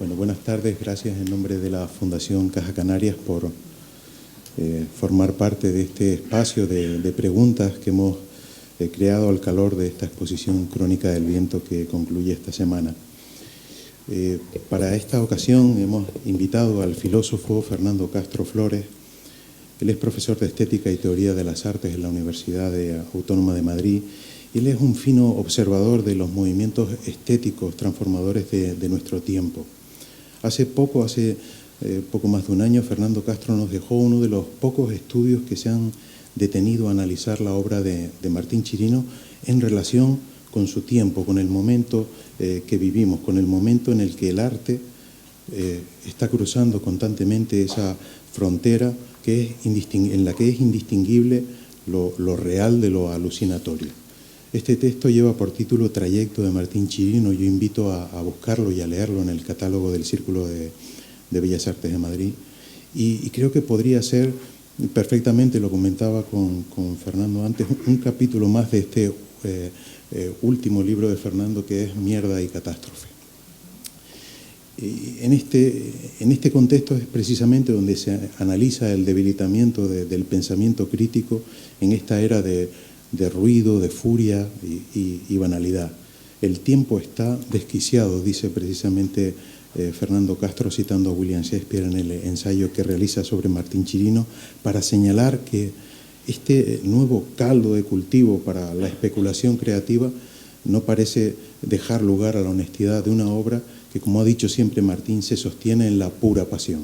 Bueno, buenas tardes. Gracias en nombre de la Fundación Caja Canarias por formar parte de este espacio de preguntas que hemos creado al calor de esta exposición Crónica del Viento que concluye esta semana. Para esta ocasión hemos invitado al filósofo Fernando Castro Flores. Él es profesor de Estética y Teoría de las Artes en la Universidad Autónoma de Madrid. Él es un fino observador de los movimientos estéticos transformadores de nuestro tiempo. Hace poco más de un año, Fernando Castro nos dejó uno de los pocos estudios que se han detenido a analizar la obra de Martín Chirino en relación con su tiempo, con el momento que vivimos, con el momento en el que el arte está cruzando constantemente esa frontera en la que es indistinguible lo real de lo alucinatorio. Este texto lleva por título Trayecto de Martín Chirino. Yo invito a buscarlo y a leerlo en el catálogo del Círculo de Bellas Artes de Madrid. Y creo que podría ser perfectamente, lo comentaba con Fernando antes, un capítulo más de este último libro de Fernando, que es Mierda y Catástrofe. Y en este contexto es precisamente donde se analiza el debilitamiento del pensamiento crítico en esta era de ruido, de furia y banalidad. El tiempo está desquiciado, dice precisamente Fernando Castro, citando a William Shakespeare en el ensayo que realiza sobre Martín Chirino, para señalar que este nuevo caldo de cultivo para la especulación creativa no parece dejar lugar a la honestidad de una obra que, como ha dicho siempre Martín, se sostiene en la pura pasión.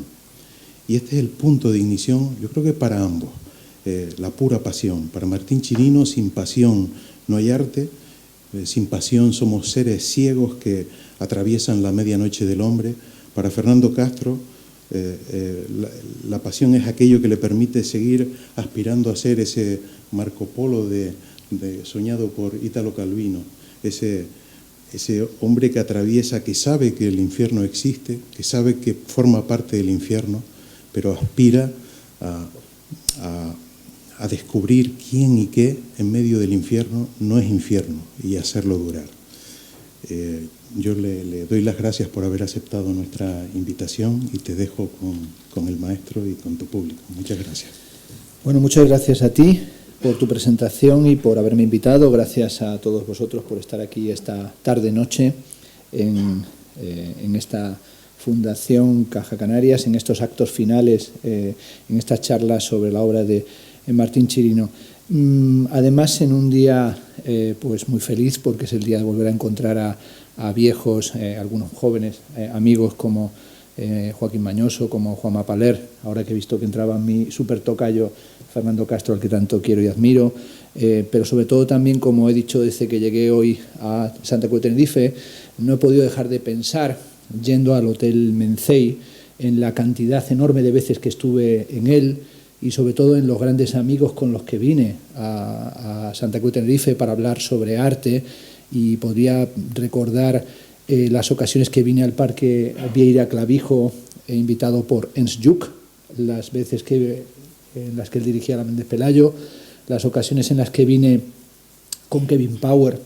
Y este es el punto de ignición, yo creo que para ambos. La pura pasión. Para Martín Chirino, sin pasión no hay arte, sin pasión somos seres ciegos que atraviesan la medianoche del hombre. Para Fernando Castro, la pasión es aquello que le permite seguir aspirando a ser ese Marco Polo soñado por Italo Calvino, ese hombre que atraviesa, que sabe que el infierno existe, que sabe que forma parte del infierno, pero aspira a descubrir quién y qué en medio del infierno no es infierno y hacerlo durar. Yo le doy las gracias por haber aceptado nuestra invitación y te dejo con el maestro y con tu público. Muchas gracias. Bueno, muchas gracias a ti por tu presentación y por haberme invitado. Gracias a todos vosotros por estar aquí esta tarde-noche en esta Fundación Caja Canarias, en estos actos finales, en estas charlas sobre la obra de Martín Chirino. Además, en un día pues muy feliz, porque es el día de volver a encontrar a viejos, algunos jóvenes amigos como Joaquín Mañoso, como Juanma Paler, ahora que he visto que entraba mi súper tocayo Fernando Castro, al que tanto quiero y admiro, pero sobre todo también, como he dicho desde que llegué hoy a Santa Cruz de Tenerife, no he podido dejar de pensar, yendo al Hotel Mencey, en la cantidad enorme de veces que estuve en él, y sobre todo en los grandes amigos con los que vine a Santa Cruz de Tenerife para hablar sobre arte, y podría recordar las ocasiones que vine al Parque Vieira Clavijo, invitado por Ernst Lluch, las veces en las que él dirigía la Méndez Pelayo, las ocasiones en las que vine con Kevin Power,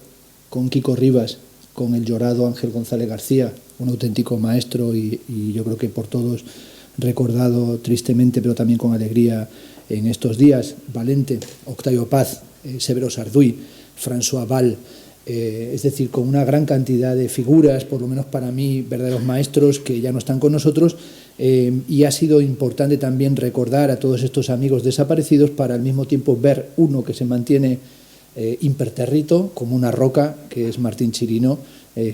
con Kiko Rivas, con el llorado Ángel González García, un auténtico maestro y yo creo que por todos recordado tristemente, pero también con alegría en estos días. Valente, Octavio Paz, Severo Sarduy, François Val, es decir, con una gran cantidad de figuras, por lo menos para mí, verdaderos maestros que ya no están con nosotros, y ha sido importante también recordar a todos estos amigos desaparecidos para al mismo tiempo ver uno que se mantiene impertérrito, como una roca, que es Martín Chirino,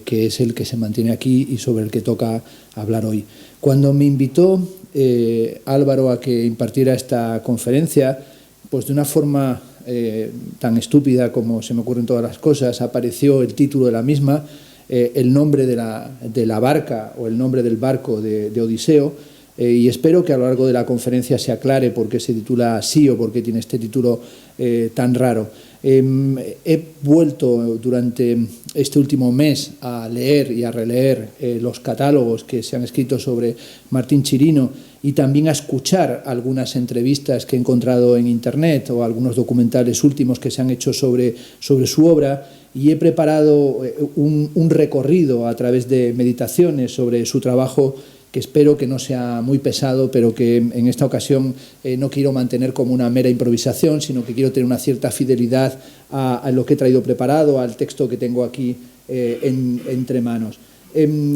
que es el que se mantiene aquí y sobre el que toca hablar hoy. Cuando me invitó Álvaro a que impartiera esta conferencia, pues de una forma tan estúpida como se me ocurren todas las cosas, apareció el título de la misma, el nombre de la barca o el nombre del barco de Odiseo, y espero que a lo largo de la conferencia se aclare por qué se titula así o por qué tiene este título tan raro. He vuelto durante este último mes a leer y a releer los catálogos que se han escrito sobre Martín Chirino y también a escuchar algunas entrevistas que he encontrado en Internet o algunos documentales últimos que se han hecho sobre su obra, y he preparado un recorrido a través de meditaciones sobre su trabajo que espero que no sea muy pesado, pero que en esta ocasión no quiero mantener como una mera improvisación, sino que quiero tener una cierta fidelidad a lo que he traído preparado, al texto que tengo aquí entre manos.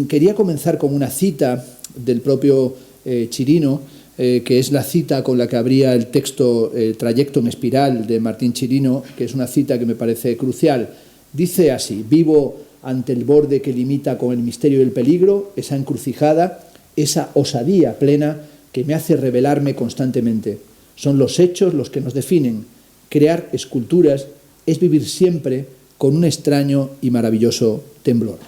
Quería comenzar con una cita del propio Chirino, que es la cita con la que abría el texto Trayecto en espiral de Martín Chirino, que es una cita que me parece crucial. Dice así: vivo ante el borde que limita con el misterio y el peligro, esa encrucijada, esa osadía plena que me hace revelarme constantemente. Son los hechos los que nos definen. Crear esculturas es vivir siempre con un extraño y maravilloso temblor.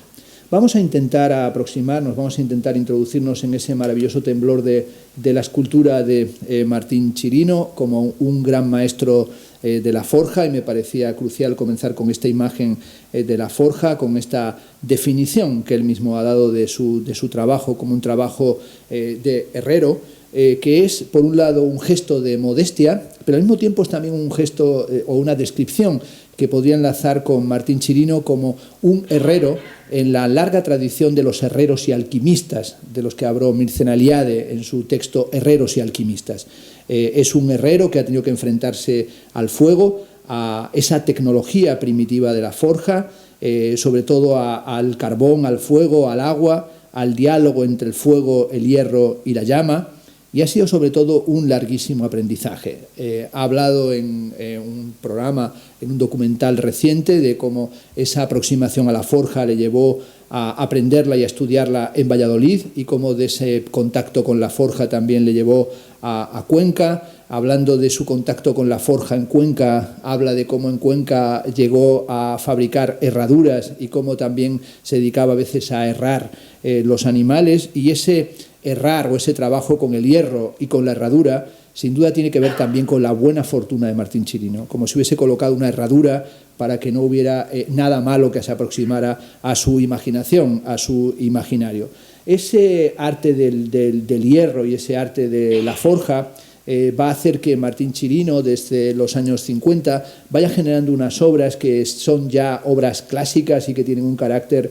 Vamos a intentar aproximarnos, vamos a intentar introducirnos en ese maravilloso temblor de la escultura de Martín Chirino como un gran maestro de la forja, y me parecía crucial comenzar con esta imagen de la forja, con esta definición que él mismo ha dado de su trabajo como un trabajo de herrero, que es, por un lado, un gesto de modestia, pero al mismo tiempo es también un gesto o una descripción que podría enlazar con Martín Chirino como un herrero en la larga tradición de los herreros y alquimistas, de los que habló Mircea Eliade en su texto Herreros y alquimistas. Es un herrero que ha tenido que enfrentarse al fuego, a esa tecnología primitiva de la forja, sobre todo al carbón, al fuego, al agua, al diálogo entre el fuego, el hierro y la llama, y ha sido sobre todo un larguísimo aprendizaje. Ha hablado en un programa, en un documental reciente, de cómo esa aproximación a la forja le llevó a aprenderla y a estudiarla en Valladolid, y cómo de ese contacto con la forja también le llevó a Cuenca. Hablando de su contacto con la forja en Cuenca, habla de cómo en Cuenca llegó a fabricar herraduras y cómo también se dedicaba a veces a herrar los animales, y ese herrar o ese trabajo con el hierro y con la herradura sin duda tiene que ver también con la buena fortuna de Martín Chirino, como si hubiese colocado una herradura para que no hubiera nada malo que se aproximara a su imaginación, a su imaginario. Ese arte del hierro y ese arte de la forja va a hacer que Martín Chirino, desde los años 50, vaya generando unas obras que son ya obras clásicas y que tienen un carácter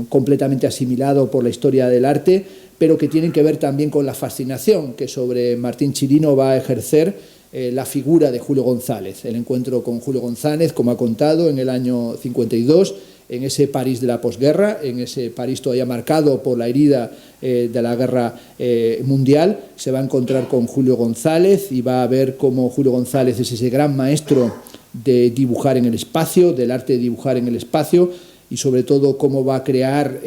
completamente asimilado por la historia del arte, pero que tienen que ver también con la fascinación que sobre Martín Chirino va a ejercer la figura de Julio González. El encuentro con Julio González, como ha contado, en el año 52, en ese París de la posguerra, en ese París todavía marcado por la herida de la guerra mundial, se va a encontrar con Julio González y va a ver cómo Julio González es ese gran maestro de dibujar en el espacio, del arte de dibujar en el espacio, y sobre todo cómo va a crear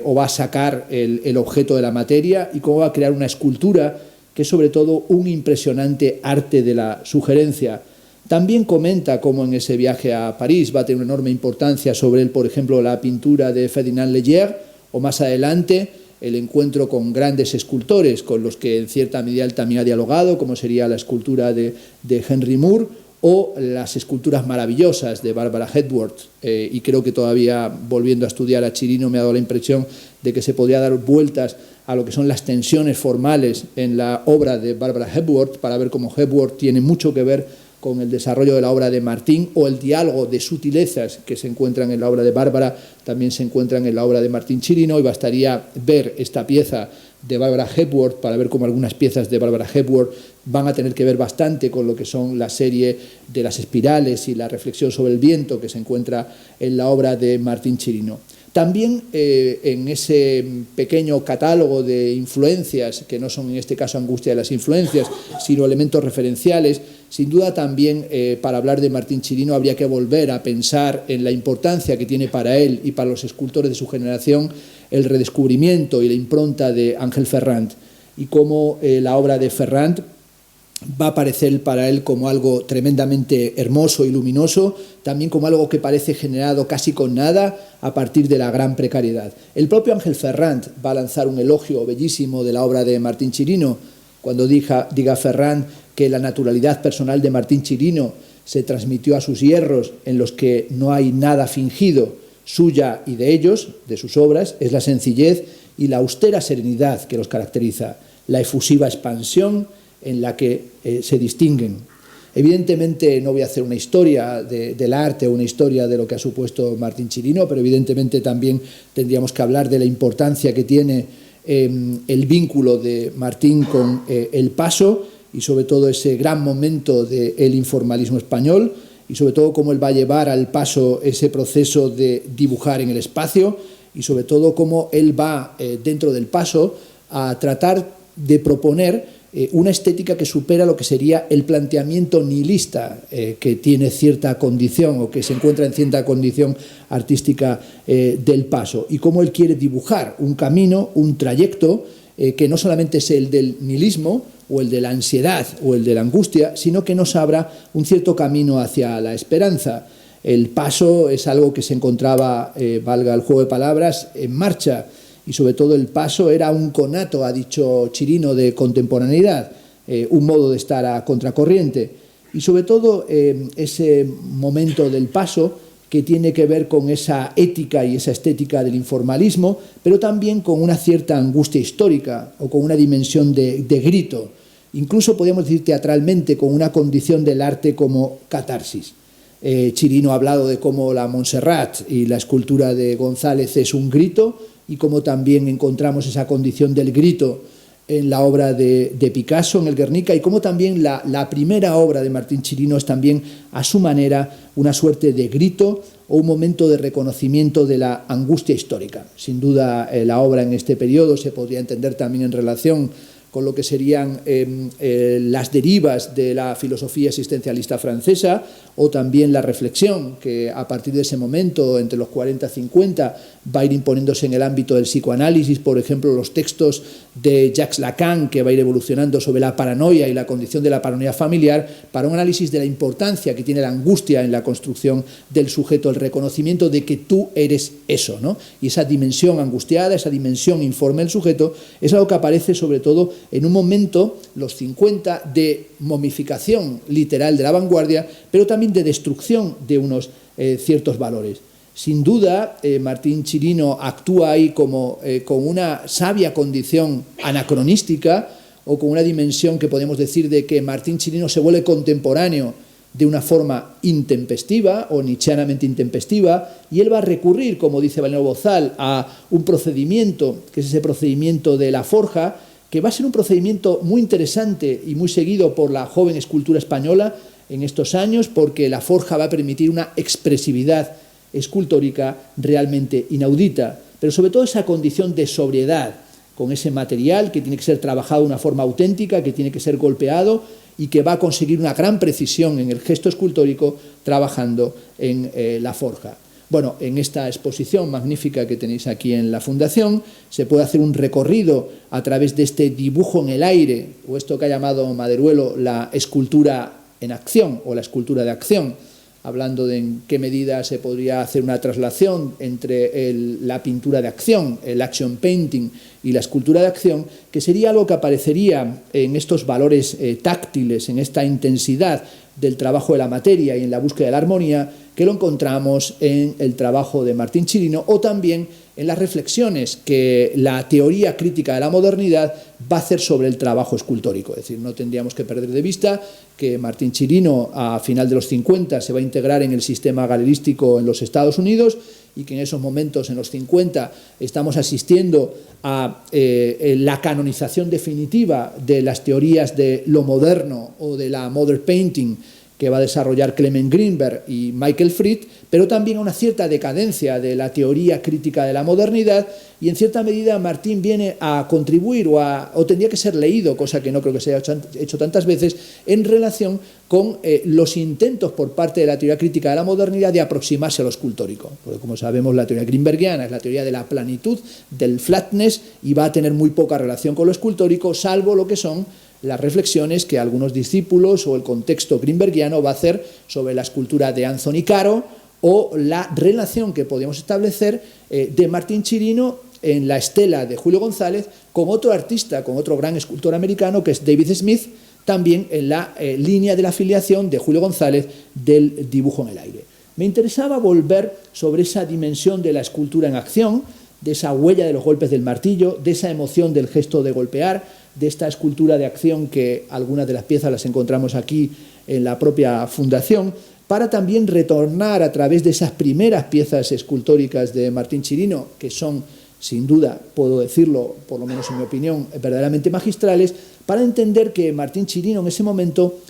o va a sacar el objeto de la materia, y cómo va a crear una escultura que es sobre todo un impresionante arte de la sugerencia. También comenta cómo en ese viaje a París va a tener una enorme importancia sobre él, por ejemplo, la pintura de Ferdinand Leger, o más adelante el encuentro con grandes escultores con los que en cierta medida él también ha dialogado, como sería la escultura de Henry Moore, o las esculturas maravillosas de Barbara Hepworth, y creo que todavía, volviendo a estudiar a Chirino, me ha dado la impresión de que se podría dar vueltas a lo que son las tensiones formales en la obra de Barbara Hepworth, para ver cómo Hepworth tiene mucho que ver con el desarrollo de la obra de Martín, o el diálogo de sutilezas que se encuentran en la obra de Bárbara también se encuentran en la obra de Martín Chirino, y bastaría ver esta pieza de Barbara Hepworth para ver cómo algunas piezas de Barbara Hepworth van a tener que ver bastante con lo que son la serie de las espirales y la reflexión sobre el viento que se encuentra en la obra de Martín Chirino. También en ese pequeño catálogo de influencias, que no son en este caso angustia de las influencias, sino elementos referenciales, sin duda también para hablar de Martín Chirino habría que volver a pensar en la importancia que tiene para él y para los escultores de su generación el redescubrimiento y la impronta de Ángel Ferrand, y cómo la obra de Ferrand va a aparecer para él como algo tremendamente hermoso y luminoso, también como algo que parece generado casi con nada a partir de la gran precariedad. El propio Ángel Ferrand va a lanzar un elogio bellísimo de la obra de Martín Chirino, cuando diga Ferrand que la naturalidad personal de Martín Chirino se transmitió a sus hierros, en los que no hay nada fingido suya y de ellos, de sus obras, es la sencillez y la austera serenidad que los caracteriza, la efusiva expansión en la que se distinguen. Evidentemente no voy a hacer una historia del arte o una historia de lo que ha supuesto Martín Chirino, pero evidentemente también tendríamos que hablar de la importancia que tiene el vínculo de Martín con el Paso y sobre todo ese gran momento del informalismo español y sobre todo cómo él va a llevar al Paso ese proceso de dibujar en el espacio y sobre todo cómo él va dentro del Paso a tratar de proponer una estética que supera lo que sería el planteamiento nihilista que tiene cierta condición o que se encuentra en cierta condición artística del Paso y cómo él quiere dibujar un camino, un trayecto que no solamente es el del nihilismo o el de la ansiedad o el de la angustia, sino que nos abra un cierto camino hacia la esperanza. El Paso es algo que se encontraba, valga el juego de palabras, en marcha, y sobre todo el Paso era un conato, ha dicho Chirino, de contemporaneidad, un modo de estar a contracorriente. Y sobre todo ese momento del Paso que tiene que ver con esa ética y esa estética del informalismo, pero también con una cierta angustia histórica o con una dimensión de grito, incluso podríamos decir teatralmente, con una condición del arte como catarsis. Chirino ha hablado de cómo la Montserrat y la escultura de González es un grito y cómo también encontramos esa condición del grito en la obra de Picasso, en el Guernica, y cómo también la primera obra de Martín Chirino es también, a su manera, una suerte de grito o un momento de reconocimiento de la angustia histórica. Sin duda, la obra en este periodo se podría entender también en relación con lo que serían las derivas de la filosofía existencialista francesa o también la reflexión que a partir de ese momento, entre los 40 y 50, va a ir imponiéndose en el ámbito del psicoanálisis, por ejemplo, los textos de Jacques Lacan, que va a ir evolucionando sobre la paranoia y la condición de la paranoia familiar, para un análisis de la importancia que tiene la angustia en la construcción del sujeto, el reconocimiento de que tú eres eso, ¿no? Y esa dimensión angustiada, esa dimensión informe del sujeto, es algo que aparece sobre todo en un momento, los 50, de momificación literal de la vanguardia, pero también de destrucción de unos ciertos valores. Sin duda, Martín Chirino actúa ahí como con una sabia condición anacronística o con una dimensión que podemos decir de que Martín Chirino se vuelve contemporáneo de una forma intempestiva o nietzscheanamente intempestiva, y él va a recurrir, como dice Valero Bozal, a un procedimiento, que es ese procedimiento de la forja, que va a ser un procedimiento muy interesante y muy seguido por la joven escultura española en estos años, porque la forja va a permitir una expresividad escultórica realmente inaudita, pero sobre todo esa condición de sobriedad, con ese material que tiene que ser trabajado de una forma auténtica, que tiene que ser golpeado y que va a conseguir una gran precisión en el gesto escultórico trabajando en la forja. Bueno, en esta exposición magnífica que tenéis aquí en la Fundación se puede hacer un recorrido a través de este dibujo en el aire, o esto que ha llamado Maderuelo la escultura en acción o la escultura de acción, hablando de en qué medida se podría hacer una traslación entre la pintura de acción, el action painting, y la escultura de acción, que sería algo que aparecería en estos valores táctiles, en esta intensidad del trabajo de la materia y en la búsqueda de la armonía, que lo encontramos en el trabajo de Martín Chirino o también en las reflexiones que la teoría crítica de la modernidad va a hacer sobre el trabajo escultórico. Es decir, no tendríamos que perder de vista que Martín Chirino a final de los 50 se va a integrar en el sistema galerístico en los Estados Unidos y que en esos momentos, en los 50, estamos asistiendo a la canonización definitiva de las teorías de lo moderno o de la modern painting que va a desarrollar Clement Greenberg y Michael Fried, pero también a una cierta decadencia de la teoría crítica de la modernidad, y en cierta medida Martín viene a contribuir o tendría que ser leído, cosa que no creo que se haya hecho tantas veces, en relación con los intentos por parte de la teoría crítica de la modernidad de aproximarse a lo escultórico. Porque como sabemos, la teoría greenbergiana es la teoría de la planitud, del flatness, y va a tener muy poca relación con lo escultórico, salvo lo que son las reflexiones que algunos discípulos o el contexto greenbergiano va a hacer sobre la escultura de Anthony Caro o la relación que podemos establecer de Martín Chirino en la estela de Julio González con otro artista, con otro gran escultor americano que es David Smith, también en la línea de la afiliación de Julio González del dibujo en el aire. Me interesaba volver sobre esa dimensión de la escultura en acción, de esa huella de los golpes del martillo, de esa emoción del gesto de golpear, de esta escultura de acción que algunas de las piezas las encontramos aquí en la propia fundación, para también retornar a través de esas primeras piezas escultóricas de Martín Chirino, que son, sin duda, puedo decirlo, por lo menos en mi opinión, verdaderamente magistrales, para entender que Martín Chirino en ese momento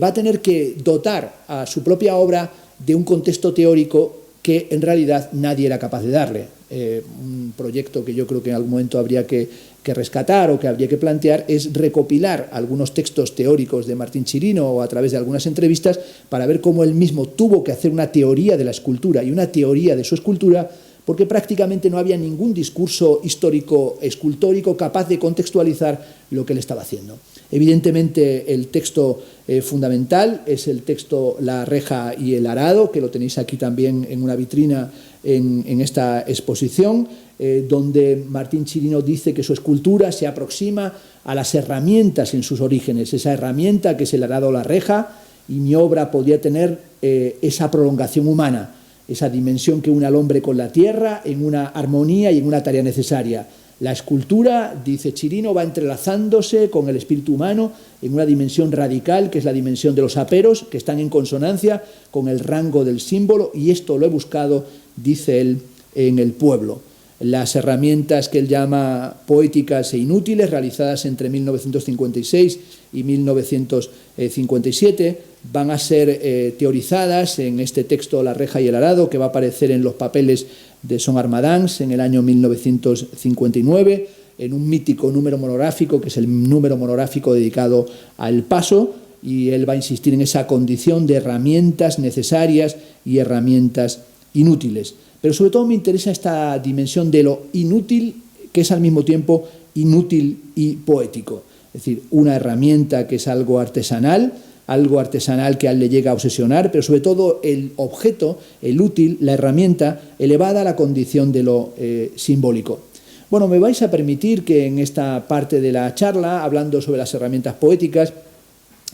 va a tener que dotar a su propia obra de un contexto teórico que en realidad nadie era capaz de darle. Un proyecto que yo creo que en algún momento habría que rescatar o que habría que plantear es recopilar algunos textos teóricos de Martín Chirino o a través de algunas entrevistas para ver cómo él mismo tuvo que hacer una teoría de la escultura y una teoría de su escultura, porque prácticamente no había ningún discurso histórico escultórico capaz de contextualizar lo que él estaba haciendo. Evidentemente el texto fundamental es el texto La reja y el arado, que lo tenéis aquí también en una vitrina en esta exposición, donde Martín Chirino dice que su escultura se aproxima a las herramientas en sus orígenes, esa herramienta que es el arado o la reja, y mi obra podría tener esa prolongación humana, esa dimensión que une al hombre con la tierra en una armonía y en una tarea necesaria. La escultura, dice Chirino, va entrelazándose con el espíritu humano en una dimensión radical, que es la dimensión de los aperos, que están en consonancia con el rango del símbolo, y esto lo he buscado, dice él, en el pueblo. Las herramientas que él llama poéticas e inútiles, realizadas entre 1956 y 1957, van a ser teorizadas en este texto La reja y el arado, que va a aparecer en los papeles de Son Armadans en el año 1959, en un mítico número monográfico, que es el número monográfico dedicado al paso, y él va a insistir en esa condición de herramientas necesarias y herramientas inútiles. Pero sobre todo me interesa esta dimensión de lo inútil, que es al mismo tiempo inútil y poético. Es decir, una herramienta que es algo artesanal que a él le llega a obsesionar, pero sobre todo el objeto, el útil, la herramienta, elevada a la condición de lo simbólico. Bueno, me vais a permitir que en esta parte de la charla, hablando sobre las herramientas poéticas,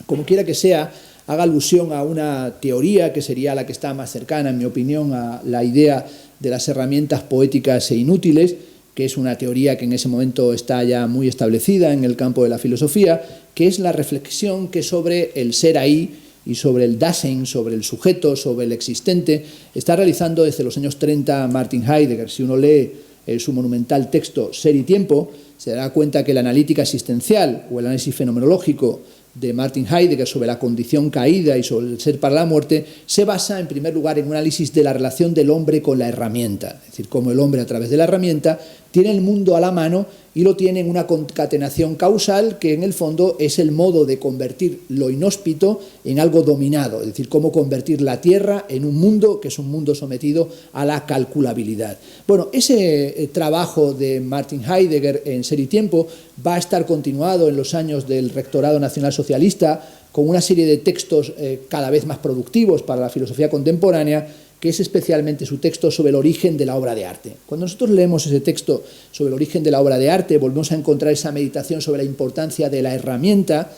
como quiera que sea, haga alusión a una teoría que sería la que está más cercana, en mi opinión, a la idea de las herramientas poéticas e inútiles, que es una teoría que en ese momento está ya muy establecida en el campo de la filosofía, que es la reflexión que sobre el ser ahí y sobre el Dasein, sobre el sujeto, sobre el existente, está realizando desde los años 30 Martin Heidegger. Si uno lee su monumental texto Ser y Tiempo, se dará cuenta que la analítica existencial o el análisis fenomenológico de Martin Heidegger sobre la condición caída y sobre el ser para la muerte se basa en primer lugar en un análisis de la relación del hombre con la herramienta, es decir, cómo el hombre a través de la herramienta tiene el mundo a la mano y lo tiene en una concatenación causal que en el fondo es el modo de convertir lo inhóspito en algo dominado, es decir, cómo convertir la tierra en un mundo que es un mundo sometido a la calculabilidad. Bueno, ese trabajo de Martin Heidegger en Ser y Tiempo va a estar continuado en los años del Rectorado Nacional Socialista con una serie de textos cada vez más productivos para la filosofía contemporánea, que es especialmente su texto sobre el origen de la obra de arte. Cuando nosotros leemos ese texto sobre el origen de la obra de arte, volvemos a encontrar esa meditación sobre la importancia de la herramienta,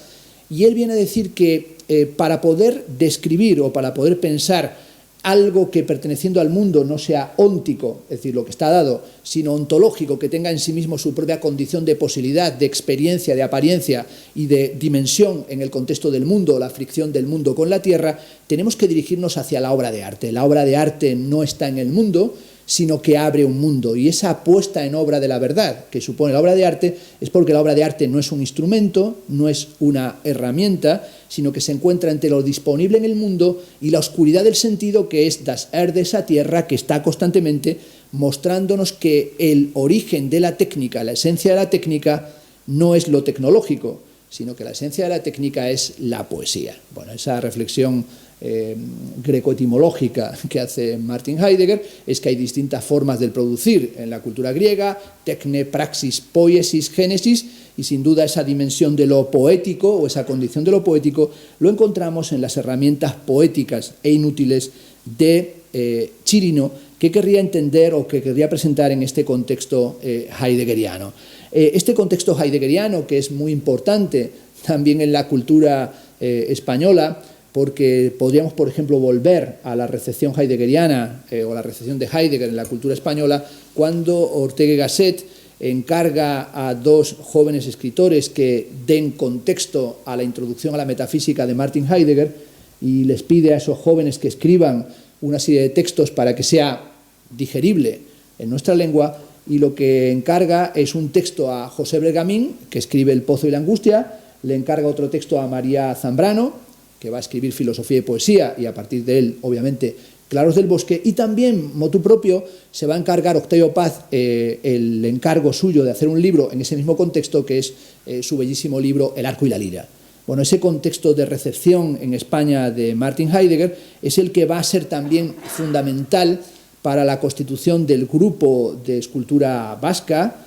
y él viene a decir que para poder describir o para poder pensar algo que perteneciendo al mundo no sea óntico, es decir, lo que está dado, sino ontológico, que tenga en sí mismo su propia condición de posibilidad, de experiencia, de apariencia y de dimensión en el contexto del mundo, la fricción del mundo con la tierra, tenemos que dirigirnos hacia la obra de arte. La obra de arte no está en el mundo, sino que abre un mundo, y esa puesta en obra de la verdad que supone la obra de arte es porque la obra de arte no es un instrumento, no es una herramienta, sino que se encuentra entre lo disponible en el mundo y la oscuridad del sentido, que es das Erde, esa tierra que está constantemente mostrándonos que el origen de la técnica, la esencia de la técnica, no es lo tecnológico, sino que la esencia de la técnica es la poesía. Bueno, esa reflexión grecoetimológica que hace Martin Heidegger es que hay distintas formas del producir en la cultura griega: tecne, praxis, poiesis, génesis, y sin duda esa dimensión de lo poético o esa condición de lo poético lo encontramos en las herramientas poéticas e inútiles de Chirino, que querría entender o que querría presentar en este contexto heideggeriano. Este contexto heideggeriano, que es muy importante también en la cultura española, porque podríamos, por ejemplo, volver a la recepción heideggeriana o la recepción de Heidegger en la cultura española, cuando Ortega y Gasset encarga a dos jóvenes escritores que den contexto a la introducción a la metafísica de Martin Heidegger y les pide a esos jóvenes que escriban una serie de textos para que sea digerible en nuestra lengua, y lo que encarga es un texto a José Bergamín, que escribe El pozo y la angustia, le encarga otro texto a María Zambrano, que va a escribir filosofía y poesía, y a partir de él, obviamente, Claros del bosque, y también, motu propio, se va a encargar Octavio Paz el encargo suyo de hacer un libro en ese mismo contexto, que es su bellísimo libro El arco y la lira. Bueno, ese contexto de recepción en España de Martin Heidegger es el que va a ser también fundamental para la constitución del grupo de escultura vasca,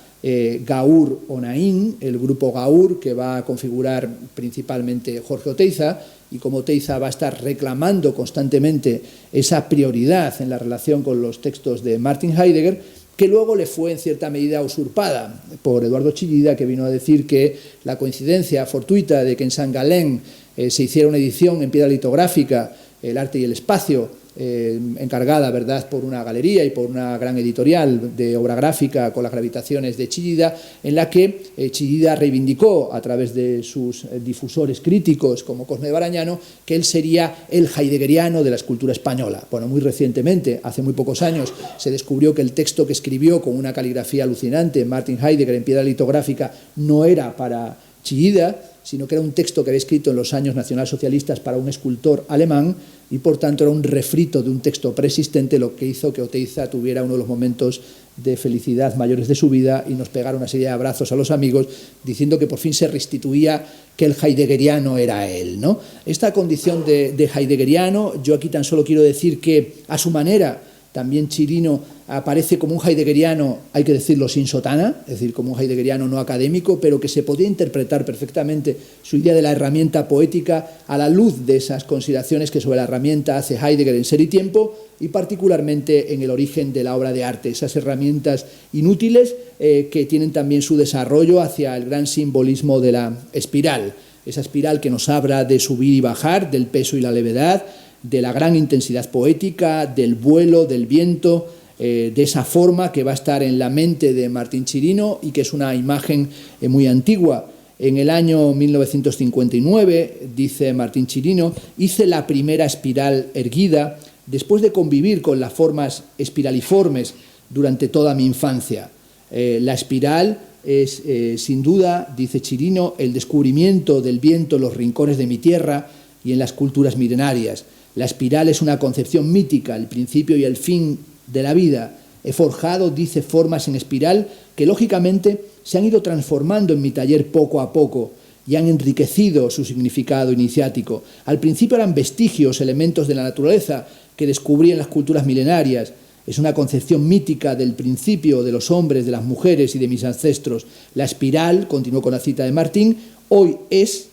Gaur Onain, el grupo Gaur, que va a configurar principalmente Jorge Oteiza, y como Oteiza va a estar reclamando constantemente esa prioridad en la relación con los textos de Martin Heidegger, que luego le fue en cierta medida usurpada por Eduardo Chillida, que vino a decir que la coincidencia fortuita de que en San Galén se hiciera una edición en piedra litográfica, El arte y el espacio, encargada, ¿verdad?, por una galería y por una gran editorial de obra gráfica con las gravitaciones de Chillida, en la que Chillida reivindicó a través de sus difusores críticos como Cosme Barañano que él sería el heideggeriano de la escultura española. Bueno, muy recientemente, hace muy pocos años, se descubrió que el texto que escribió con una caligrafía alucinante Martin Heidegger en piedra litográfica no era para Chillida, sino que era un texto que había escrito en los años nacionalsocialistas para un escultor alemán, y por tanto era un refrito de un texto preexistente, lo que hizo que Oteiza tuviera uno de los momentos de felicidad mayores de su vida y nos pegara una serie de abrazos a los amigos diciendo que por fin se restituía que el heideggeriano era él, ¿no? Esta condición de heideggeriano, yo aquí tan solo quiero decir que a su manera también Chirino aparece como un heideggeriano, hay que decirlo, sin sotana, es decir, como un heideggeriano no académico, pero que se podía interpretar perfectamente su idea de la herramienta poética a la luz de esas consideraciones que sobre la herramienta hace Heidegger en Ser y Tiempo, y particularmente en el origen de la obra de arte, esas herramientas inútiles que tienen también su desarrollo hacia el gran simbolismo de la espiral, esa espiral que nos habla de subir y bajar, del peso y la levedad, de la gran intensidad poética, del vuelo, del viento, de esa forma que va a estar en la mente de Martín Chirino y que es una imagen muy antigua. En el año 1959, dice Martín Chirino, hice la primera espiral erguida después de convivir con las formas espiraliformes durante toda mi infancia. La espiral es, sin duda, dice Chirino, el descubrimiento del viento en los rincones de mi tierra y en las culturas milenarias. La espiral es una concepción mítica, el principio y el fin de la vida. He forjado, dice, formas en espiral que lógicamente se han ido transformando en mi taller poco a poco y han enriquecido su significado iniciático. Al principio eran vestigios, elementos de la naturaleza que descubrí en las culturas milenarias. Es una concepción mítica del principio de los hombres, de las mujeres y de mis ancestros. La espiral, continuó con la cita de Martín, hoy es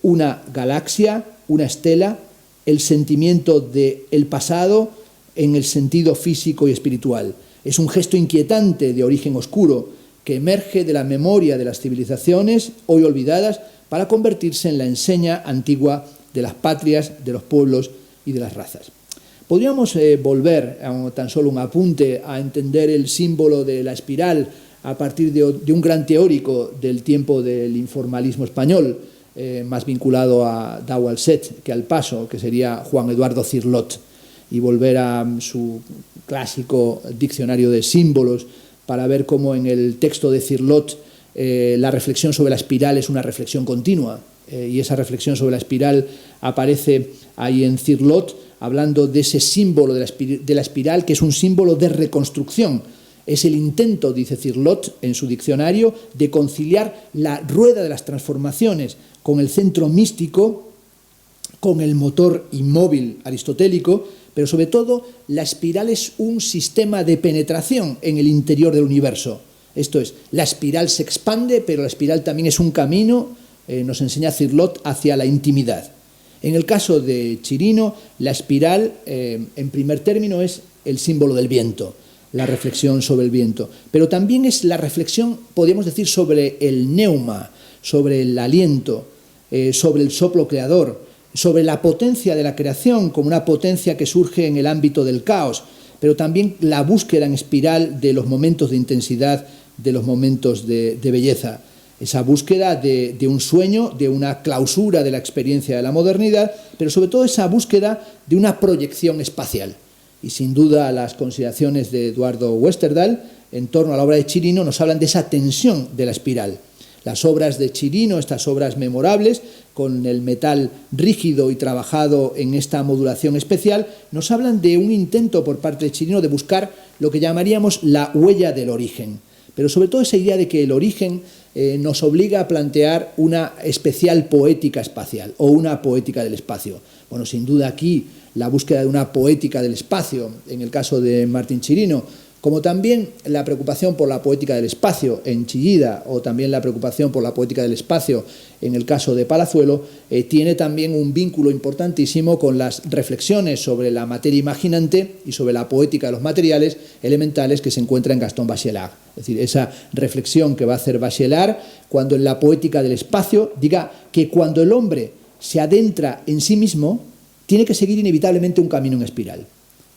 una galaxia, una estela, el sentimiento del pasado en el sentido físico y espiritual. Es un gesto inquietante de origen oscuro que emerge de la memoria de las civilizaciones hoy olvidadas para convertirse en la enseña antigua de las patrias, de los pueblos y de las razas. Podríamos volver, a tan solo un apunte, a entender el símbolo de la espiral a partir de un gran teórico del tiempo del informalismo español, más vinculado a Dau al Set que al Paso, que sería Juan Eduardo Cirlot, y volver a su clásico diccionario de símbolos para ver cómo en el texto de Cirlot la reflexión sobre la espiral es una reflexión continua, y esa reflexión sobre la espiral aparece ahí en Cirlot, hablando de ese símbolo de la espiral, que es un símbolo de reconstrucción. Es el intento, dice Cirlot en su diccionario, de conciliar la rueda de las transformaciones con el centro místico, con el motor inmóvil aristotélico, pero sobre todo la espiral es un sistema de penetración en el interior del universo. Esto es, la espiral se expande, pero la espiral también es un camino, nos enseña Cirlot, hacia la intimidad. En el caso de Chirino, la espiral, en primer término, es el símbolo del viento. la reflexión sobre el viento, pero también es la reflexión, podríamos decir, sobre el neuma, sobre el aliento, sobre el soplo creador, sobre la potencia de la creación como una potencia que surge en el ámbito del caos, pero también la búsqueda en espiral de los momentos de intensidad, de los momentos de belleza. Esa búsqueda de un sueño, de una clausura de la experiencia de la modernidad, pero sobre todo esa búsqueda de una proyección espacial. Y sin duda las consideraciones de Eduardo Westerdahl en torno a la obra de Chirino nos hablan de esa tensión de la espiral. Las obras de Chirino, estas obras memorables, con el metal rígido y trabajado en esta modulación especial, nos hablan de un intento por parte de Chirino de buscar lo que llamaríamos la huella del origen. Pero sobre todo esa idea de que el origen nos obliga a plantear una especial poética espacial o una poética del espacio. Bueno, sin duda aquí la búsqueda de una poética del espacio, en el caso de Martín Chirino, como también la preocupación por la poética del espacio en Chillida, o también la preocupación por la poética del espacio en el caso de Palazuelo, tiene también un vínculo importantísimo con las reflexiones sobre la materia imaginante y sobre la poética de los materiales elementales que se encuentra en Gaston Bachelard. Es decir, esa reflexión que va a hacer Bachelard cuando en la poética del espacio diga que cuando el hombre se adentra en sí mismo, tiene que seguir inevitablemente un camino en espiral.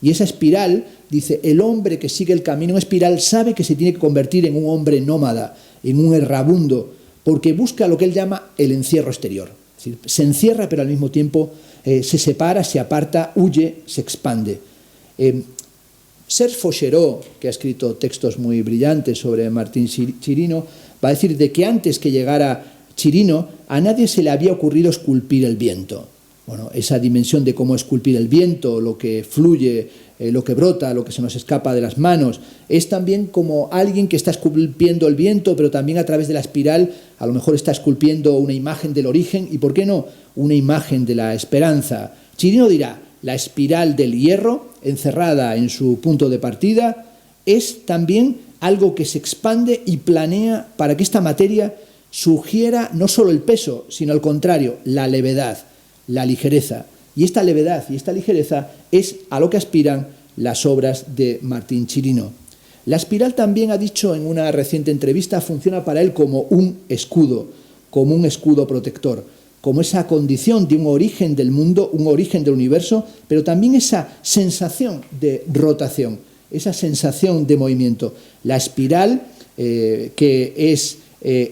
Y esa espiral, dice, el hombre que sigue el camino en espiral sabe que se tiene que convertir en un hombre nómada, en un errabundo, porque busca lo que él llama el encierro exterior. Es decir, se encierra, pero al mismo tiempo se separa, se aparta, huye, se expande. Serge Fauchereau, que ha escrito textos muy brillantes sobre Martín Chirino, va a decir de que antes que llegara Chirino, a nadie se le había ocurrido esculpir el viento. Bueno, esa dimensión de cómo esculpir el viento, lo que fluye, lo que brota, lo que se nos escapa de las manos, es también como alguien que está esculpiendo el viento, pero también a través de la espiral, a lo mejor está esculpiendo una imagen del origen y, ¿por qué no?, una imagen de la esperanza. Chirino dirá, la espiral del hierro, encerrada en su punto de partida, es también algo que se expande y planea para que esta materia sugiera no solo el peso, sino al contrario, la levedad, la ligereza. Y esta levedad y esta ligereza es a lo que aspiran las obras de Martín Chirino. La espiral, también ha dicho en una reciente entrevista, funciona para él como un escudo protector, como esa condición de un origen del mundo, un origen del universo, pero también esa sensación de rotación, esa sensación de movimiento. La espiral, que es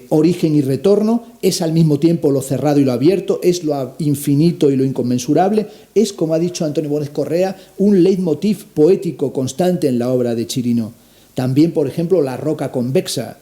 origen y retorno, es al mismo tiempo lo cerrado y lo abierto, es lo infinito y lo inconmensurable, es, como ha dicho Antonio Bonet Correa, un leitmotiv poético constante en la obra de Chirino. También, por ejemplo, la roca convexa,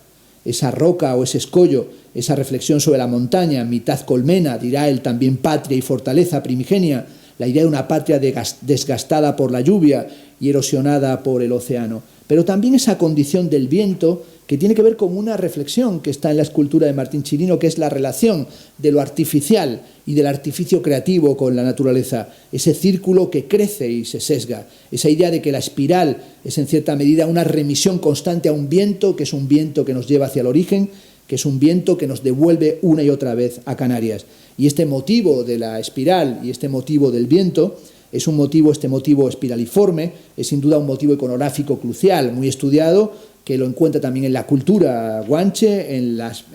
esa roca o ese escollo, esa reflexión sobre la montaña, mitad colmena, dirá él, también patria y fortaleza primigenia, la idea de una patria desgastada por la lluvia y erosionada por el océano. Pero también esa condición del viento, que tiene que ver con una reflexión que está en la escultura de Martín Chirino, que es la relación de lo artificial y del artificio creativo con la naturaleza, ese círculo que crece y se sesga, esa idea de que la espiral es en cierta medida una remisión constante a un viento, que es un viento que nos lleva hacia el origen, que es un viento que nos devuelve una y otra vez a Canarias. Y este motivo de la espiral y este motivo del viento es un motivo, este motivo espiraliforme, es sin duda un motivo iconográfico crucial, muy estudiado, que lo encuentra también en la cultura guanche, en las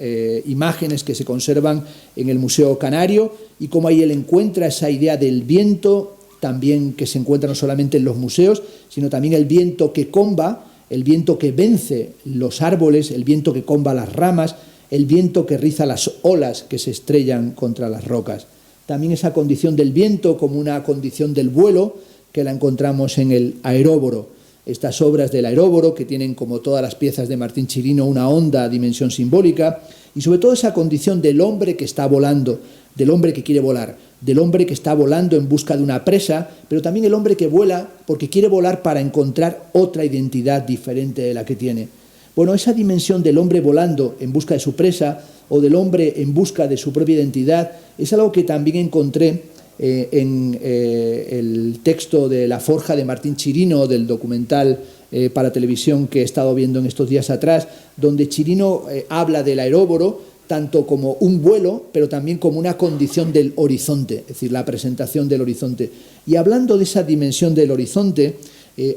imágenes que se conservan en el Museo Canario, y cómo ahí él encuentra esa idea del viento, también que se encuentra no solamente en los museos, sino también el viento que comba, el viento que vence los árboles, el viento que comba las ramas, el viento que riza las olas que se estrellan contra las rocas. También esa condición del viento como una condición del vuelo, que la encontramos en el aeróboro. Estas obras del aeróboro, que tienen, como todas las piezas de Martín Chirino, una honda dimensión simbólica, y sobre todo esa condición del hombre que está volando, del hombre que quiere volar, del hombre que está volando en busca de una presa, pero también el hombre que vuela porque quiere volar para encontrar otra identidad diferente de la que tiene. Bueno, esa dimensión del hombre volando en busca de su presa o del hombre en busca de su propia identidad es algo que también encontré en el texto de La Forja de Martín Chirino, del documental para televisión que he estado viendo en estos días atrás, donde Chirino habla del aeróboro tanto como un vuelo, pero también como una condición del horizonte, es decir, la presentación del horizonte. Y hablando de esa dimensión del horizonte,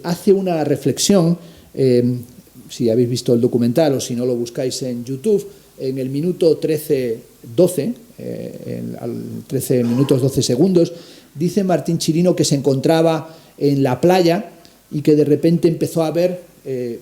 hace una reflexión si habéis visto el documental o si no lo buscáis en YouTube, en el minuto 13:12, 13 minutos 12 segundos, dice Martín Chirino que se encontraba en la playa y que de repente empezó a ver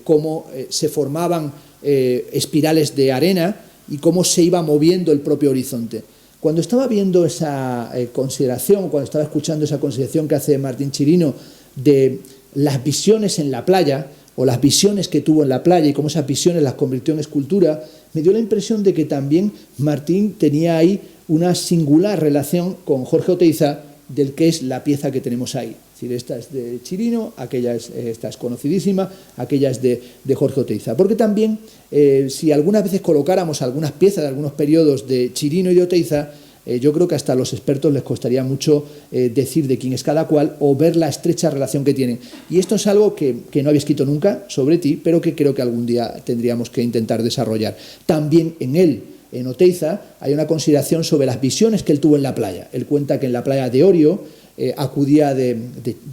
cómo se formaban espirales de arena y cómo se iba moviendo el propio horizonte. Cuando estaba viendo esa consideración, cuando estaba escuchando esa consideración que hace Martín Chirino de las visiones en la playa, o las visiones que tuvo en la playa y cómo esas visiones las convirtió en escultura, me dio la impresión de que también Martín tenía ahí una singular relación con Jorge Oteiza, del que es la pieza que tenemos ahí. Es decir, esta es de Chirino, esta es conocidísima, aquella es de Jorge Oteiza. Porque también, si algunas veces colocáramos algunas piezas de algunos periodos de Chirino y de Oteiza, yo creo que hasta a los expertos les costaría mucho decir de quién es cada cual o ver la estrecha relación que tienen. Y esto es algo que no había escrito nunca sobre ti, pero que creo que algún día tendríamos que intentar desarrollar. También en él, en Oteiza, hay una consideración sobre las visiones que él tuvo en la playa. Él cuenta que en la playa de Orio acudía de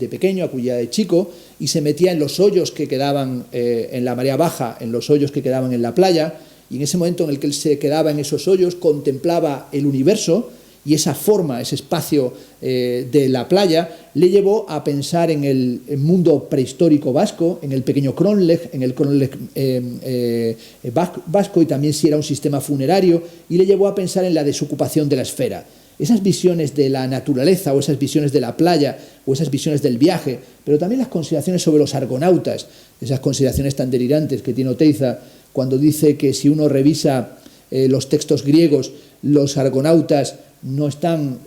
pequeño, acudía de chico y se metía en los hoyos que quedaban en la marea baja, en los hoyos que quedaban en la playa, y en ese momento en el que él se quedaba en esos hoyos contemplaba el universo y esa forma, ese espacio de la playa le llevó a pensar en el mundo prehistórico vasco, en el pequeño Cronleg, en el Cronleg vasco, y también si era un sistema funerario, y le llevó a pensar en la desocupación de la esfera. Esas visiones de la naturaleza o esas visiones de la playa o esas visiones del viaje, pero también las consideraciones sobre los argonautas, esas consideraciones tan delirantes que tiene Oteiza cuando dice que si uno revisa los textos griegos, los argonautas no están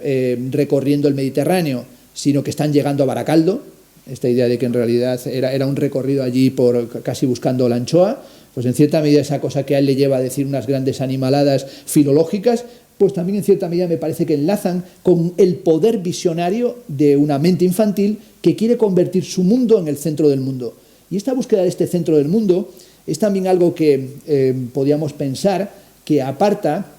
recorriendo el Mediterráneo, sino que están llegando a Baracaldo. Esta idea de que en realidad era un recorrido allí casi buscando la anchoa, pues en cierta medida esa cosa que a él le lleva a decir unas grandes animaladas filológicas, pues también en cierta medida me parece que enlazan con el poder visionario de una mente infantil que quiere convertir su mundo en el centro del mundo. Y esta búsqueda de este centro del mundo es también algo que podríamos pensar que aparta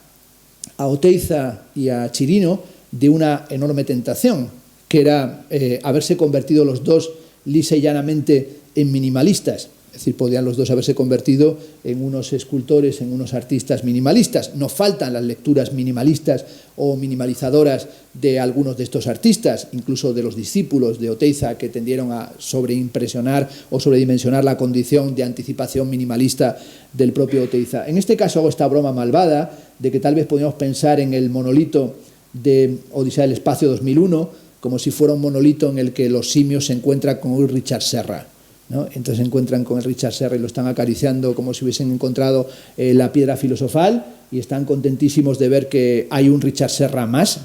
a Oteiza y a Chirino de una enorme tentación, que era haberse convertido los dos lisa y llanamente en minimalistas. Es decir, podían los dos haberse convertido en unos escultores, en unos artistas minimalistas. No faltan las lecturas minimalistas o minimalizadoras de algunos de estos artistas, incluso de los discípulos de Oteiza, que tendieron a sobreimpresionar o sobredimensionar la condición de anticipación minimalista del propio Oteiza. En este caso hago esta broma malvada de que tal vez podríamos pensar en el monolito de Odisea del Espacio 2001 como si fuera un monolito en el que los simios se encuentran con un Richard Serra, ¿no? Entonces se encuentran con el Richard Serra y lo están acariciando como si hubiesen encontrado la piedra filosofal y están contentísimos de ver que hay un Richard Serra más,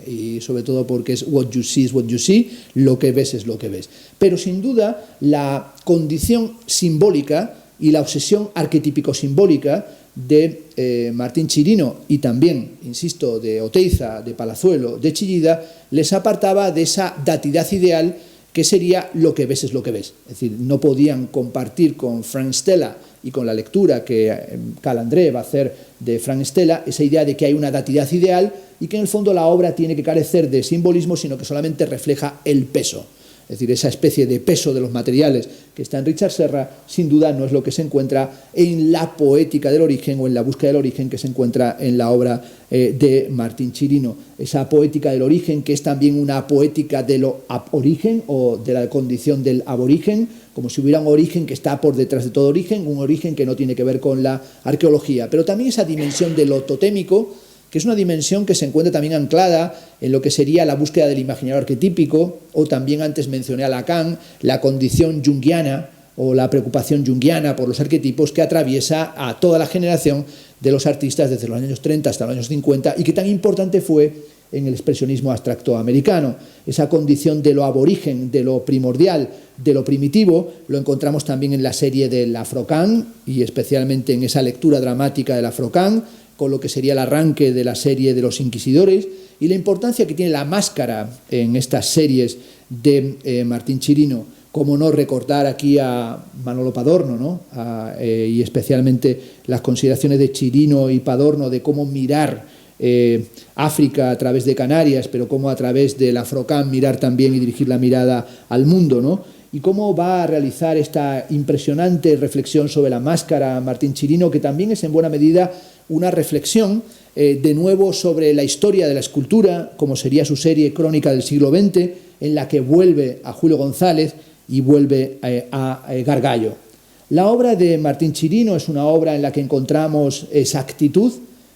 y sobre todo porque es what you see is what you see, lo que ves es lo que ves. Pero sin duda la condición simbólica y la obsesión arquetípico-simbólica de Martín Chirino y también, insisto, de Oteiza, de Palazuelo, de Chillida, les apartaba de esa datidad ideal que sería lo que ves es lo que ves. Es decir, no podían compartir con Frank Stella y con la lectura que Cal André va a hacer de Frank Stella esa idea de que hay una datidad ideal y que en el fondo la obra tiene que carecer de simbolismo, sino que solamente refleja el peso. Es decir, esa especie de peso de los materiales que está en Richard Serra, sin duda no es lo que se encuentra en la poética del origen o en la búsqueda del origen que se encuentra en la obra de Martín Chirino. Esa poética del origen, que es también una poética de lo aborigen o de la condición del aborigen, como si hubiera un origen que está por detrás de todo origen, un origen que no tiene que ver con la arqueología. Pero también esa dimensión de lo totémico, que es una dimensión que se encuentra también anclada en lo que sería la búsqueda del imaginario arquetípico, o también antes mencioné a Lacan, la condición junguiana o la preocupación junguiana por los arquetipos que atraviesa a toda la generación de los artistas desde los años 30 hasta los años 50 y que tan importante fue en el expresionismo abstracto americano. Esa condición de lo aborigen, de lo primordial, de lo primitivo, lo encontramos también en la serie del Afrocan y especialmente en esa lectura dramática del Afrocan, con lo que sería el arranque de la serie de los Inquisidores y la importancia que tiene la máscara en estas series de Martín Chirino. Cómo no recordar aquí a Manolo Padorno, ¿no? Y especialmente las consideraciones de Chirino y Padorno de cómo mirar África a través de Canarias, pero cómo a través del Afrocan mirar también y dirigir la mirada al mundo, ¿no? y cómo va a realizar esta impresionante reflexión sobre la máscara Martín Chirino, que también es en buena medida una reflexión de nuevo sobre la historia de la escultura, como sería su serie Crónica del siglo XX, en la que vuelve a Julio González y vuelve a Gargallo. La obra de Martín Chirino es una obra en la que encontramos exactitud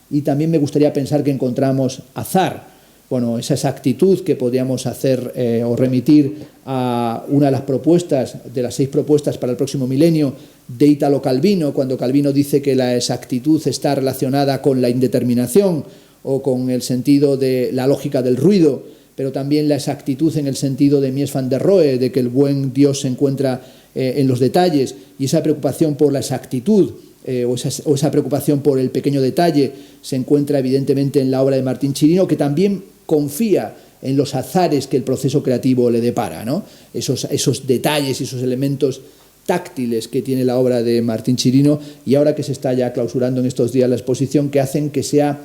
y también me gustaría pensar que encontramos azar. Bueno, esa exactitud que podríamos hacer o remitir a una de las propuestas, de las 6 propuestas para el próximo milenio de Italo Calvino, cuando Calvino dice que la exactitud está relacionada con la indeterminación o con el sentido de la lógica del ruido, pero también la exactitud en el sentido de Mies van der Rohe, de que el buen Dios se encuentra en los detalles, y esa preocupación por la exactitud o esa preocupación por el pequeño detalle se encuentra evidentemente en la obra de Martín Chirino, que también confía en los azares que el proceso creativo le depara, ¿no? Esos detalles y esos elementos táctiles que tiene la obra de Martín Chirino, y ahora que se está ya clausurando en estos días la exposición, que hacen que sea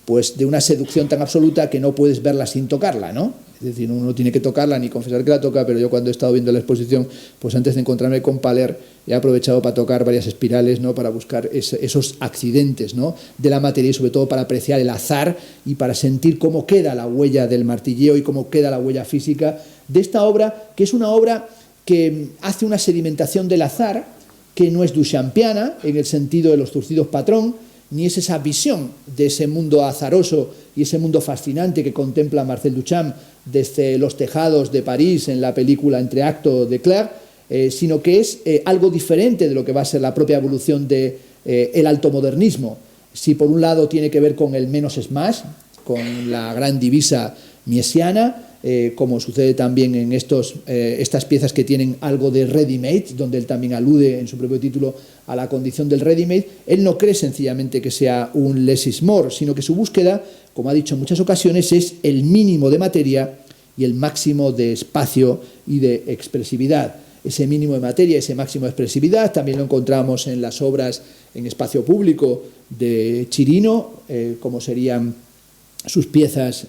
pues de una seducción tan absoluta que no puedes verla sin tocarla, ¿no? Es decir, uno no tiene que tocarla ni confesar que la toca, pero yo cuando he estado viendo la exposición, pues antes de encontrarme con Paler, he aprovechado para tocar varias espirales, ¿no? Para buscar esos accidentes, ¿no? De la materia y sobre todo para apreciar el azar y para sentir cómo queda la huella del martilleo y cómo queda la huella física de esta obra, que es una obra que hace una sedimentación del azar, que no es duchampiana en el sentido de los zurcidos patrón, ni es esa visión de ese mundo azaroso y ese mundo fascinante que contempla Marcel Duchamp desde los tejados de París en la película Entreacto de Claire, sino que es algo diferente de lo que va a ser la propia evolución del altomodernismo. Si por un lado tiene que ver con el menos es más, con la gran divisa miesiana, como sucede también en estas piezas que tienen algo de ready-made, donde él también alude en su propio título a la condición del ready-made. Él no cree sencillamente que sea un less is more, sino que su búsqueda, como ha dicho en muchas ocasiones, es el mínimo de materia y el máximo de espacio y de expresividad. Ese mínimo de materia, ese máximo de expresividad, también lo encontramos en las obras en espacio público de Chirino, como serían sus piezas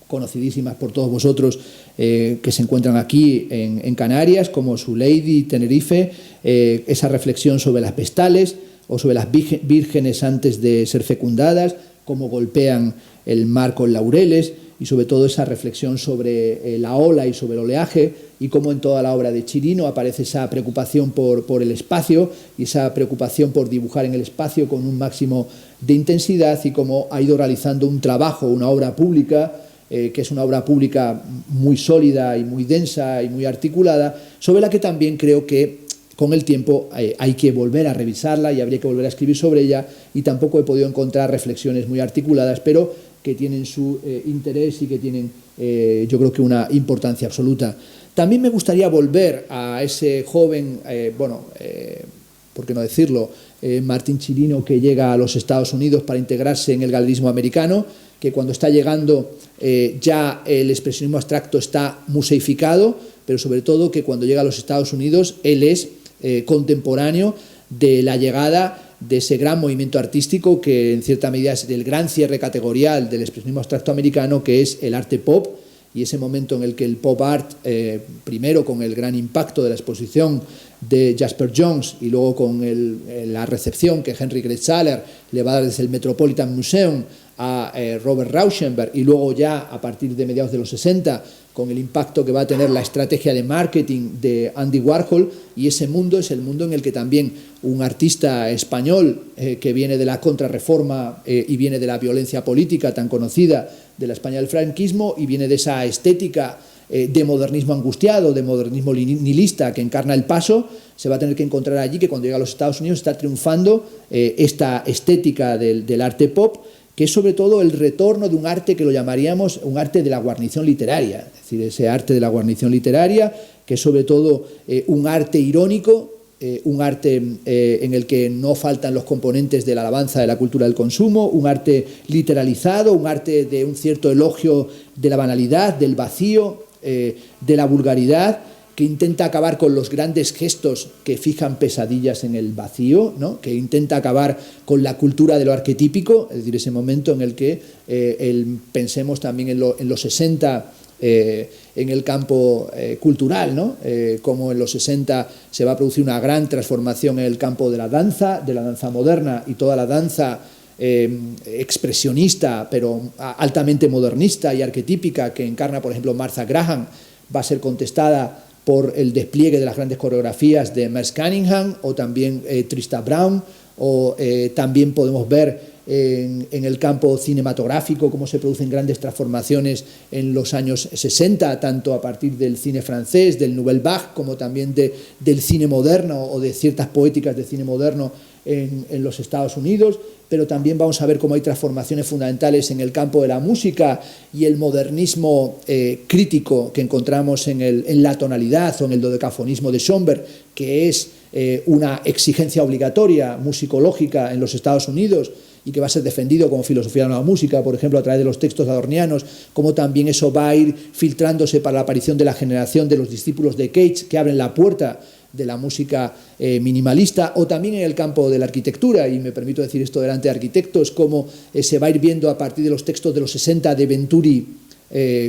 conocidísimas por todos vosotros que se encuentran aquí en Canarias, como su Lady Tenerife, esa reflexión sobre las vestales o sobre las vírgenes antes de ser fecundadas, cómo golpean el mar con laureles, y sobre todo esa reflexión sobre la ola y sobre el oleaje, y cómo en toda la obra de Chirino aparece esa preocupación por el espacio y esa preocupación por dibujar en el espacio con un máximo de intensidad, y cómo ha ido realizando un trabajo, una obra pública, que es una obra pública muy sólida y muy densa y muy articulada, sobre la que también creo que con el tiempo hay que volver a revisarla y habría que volver a escribir sobre ella, y tampoco he podido encontrar reflexiones muy articuladas, pero que tienen su interés y que tienen, yo creo que una importancia absoluta. También me gustaría volver a ese joven, ¿por qué no decirlo?, Martín Chirino, que llega a los Estados Unidos para integrarse en el galerismo americano, que cuando está llegando ya el expresionismo abstracto está museificado, pero sobre todo que cuando llega a los Estados Unidos él es contemporáneo de la llegada de ese gran movimiento artístico que en cierta medida es el gran cierre categorial del expresionismo abstracto americano, que es el arte pop, y ese momento en el que el pop art, primero con el gran impacto de la exposición de Jasper Johns y luego con la recepción que Henry Gretzaler le va a dar desde el Metropolitan Museum a Robert Rauschenberg, y luego ya a partir de mediados de los 60 con el impacto que va a tener la estrategia de marketing de Andy Warhol, y ese mundo es el mundo en el que también un artista español que viene de la contrarreforma y viene de la violencia política tan conocida de la España del franquismo, y viene de esa estética de modernismo angustiado, de modernismo nihilista que encarna El Paso, se va a tener que encontrar allí que cuando llega a los Estados Unidos está triunfando esta estética del arte pop, que es sobre todo el retorno de un arte que lo llamaríamos un arte de la guarnición literaria, es decir, ese arte de la guarnición literaria, que es sobre todo un arte irónico, un arte en el que no faltan los componentes de la alabanza de la cultura del consumo, un arte literalizado, un arte de un cierto elogio de la banalidad, del vacío, de la vulgaridad, que intenta acabar con los grandes gestos que fijan pesadillas en el vacío, ¿no?, que intenta acabar con la cultura de lo arquetípico, es decir, ese momento en el que pensemos también en los 60 en el campo cultural, ¿no? Como en los 60 se va a producir una gran transformación en el campo de la danza moderna y toda la danza expresionista, pero altamente modernista y arquetípica que encarna, por ejemplo, Martha Graham, va a ser contestada por el despliegue de las grandes coreografías de Merce Cunningham o también Trista Brown, o también podemos ver en el campo cinematográfico cómo se producen grandes transformaciones en los años 60, tanto a partir del cine francés, del Nouvelle Vague, como también del cine moderno o de ciertas poéticas de cine moderno en los Estados Unidos, pero también vamos a ver cómo hay transformaciones fundamentales en el campo de la música y el modernismo crítico que encontramos en la tonalidad o en el dodecafonismo de Schoenberg, que es una exigencia obligatoria musicológica en los Estados Unidos y que va a ser defendido como filosofía de la nueva música, por ejemplo, a través de los textos adornianos, como también eso va a ir filtrándose para la aparición de la generación de los discípulos de Cage, que abren la puerta de la música minimalista, o también en el campo de la arquitectura, y me permito decir esto delante de arquitectos, como se va a ir viendo a partir de los textos de los 60 de Venturi,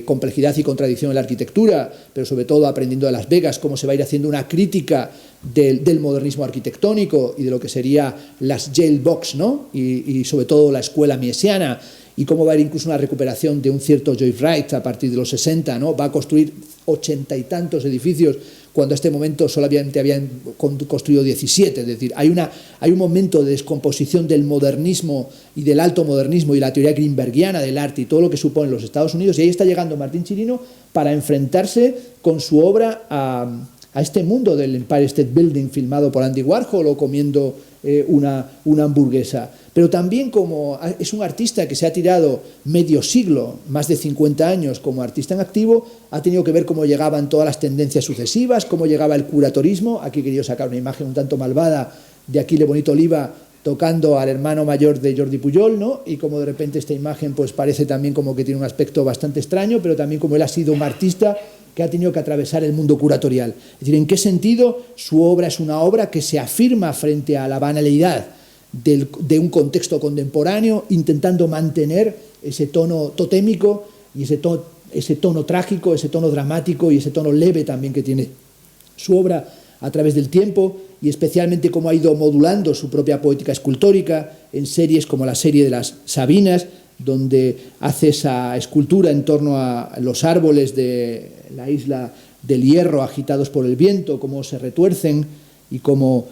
complejidad y contradicción en la arquitectura, pero sobre todo aprendiendo de Las Vegas, cómo se va a ir haciendo una crítica del modernismo arquitectónico y de lo que sería las jailbox, ¿no? Y sobre todo la escuela miesiana, y cómo va a haber incluso una recuperación de un cierto Joyce Wright a partir de los 60, ¿no? Va a construir 80 y tantos edificios cuando a este momento solamente habían construido 17, es decir, hay un momento de descomposición del modernismo y del alto modernismo y la teoría greenbergiana del arte y todo lo que supone los Estados Unidos, y ahí está llegando Martín Chirino para enfrentarse con su obra a este mundo del Empire State Building filmado por Andy Warhol o comiendo una hamburguesa. Pero también como es un artista que se ha tirado medio siglo, más de 50 años como artista en activo, ha tenido que ver cómo llegaban todas las tendencias sucesivas, cómo llegaba el curatorismo. Aquí he querido sacar una imagen un tanto malvada de Aquile Bonito Oliva tocando al hermano mayor de Jordi Pujol, ¿no? Y como de repente esta imagen pues parece también como que tiene un aspecto bastante extraño, pero también como él ha sido un artista que ha tenido que atravesar el mundo curatorial. Es decir, ¿en qué sentido su obra es una obra que se afirma frente a la banalidad de un contexto contemporáneo, intentando mantener ese tono totémico y ese tono trágico, ese tono dramático y ese tono leve también que tiene su obra a través del tiempo, y especialmente cómo ha ido modulando su propia poética escultórica en series como la serie de las Sabinas, donde hace esa escultura en torno a los árboles de la isla del Hierro agitados por el viento, cómo se retuercen y cómo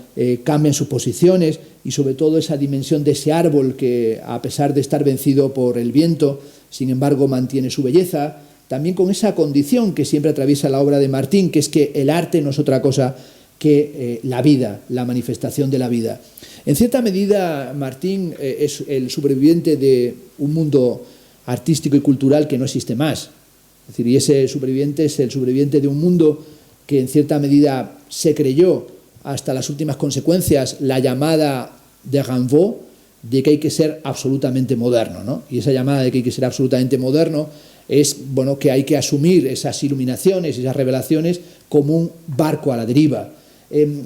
cambian sus posiciones, y sobre todo esa dimensión de ese árbol que, a pesar de estar vencido por el viento, sin embargo mantiene su belleza, también con esa condición que siempre atraviesa la obra de Martín, que es que el arte no es otra cosa que la vida, la manifestación de la vida. En cierta medida, Martín es el sobreviviente de un mundo artístico y cultural que no existe más. Es decir, y ese sobreviviente es el sobreviviente de un mundo que en cierta medida se creyó hasta las últimas consecuencias la llamada de Rimbaud de que hay que ser absolutamente moderno, ¿no? Y esa llamada de que hay que ser absolutamente moderno es, bueno, que hay que asumir esas iluminaciones y esas revelaciones como un barco a la deriva.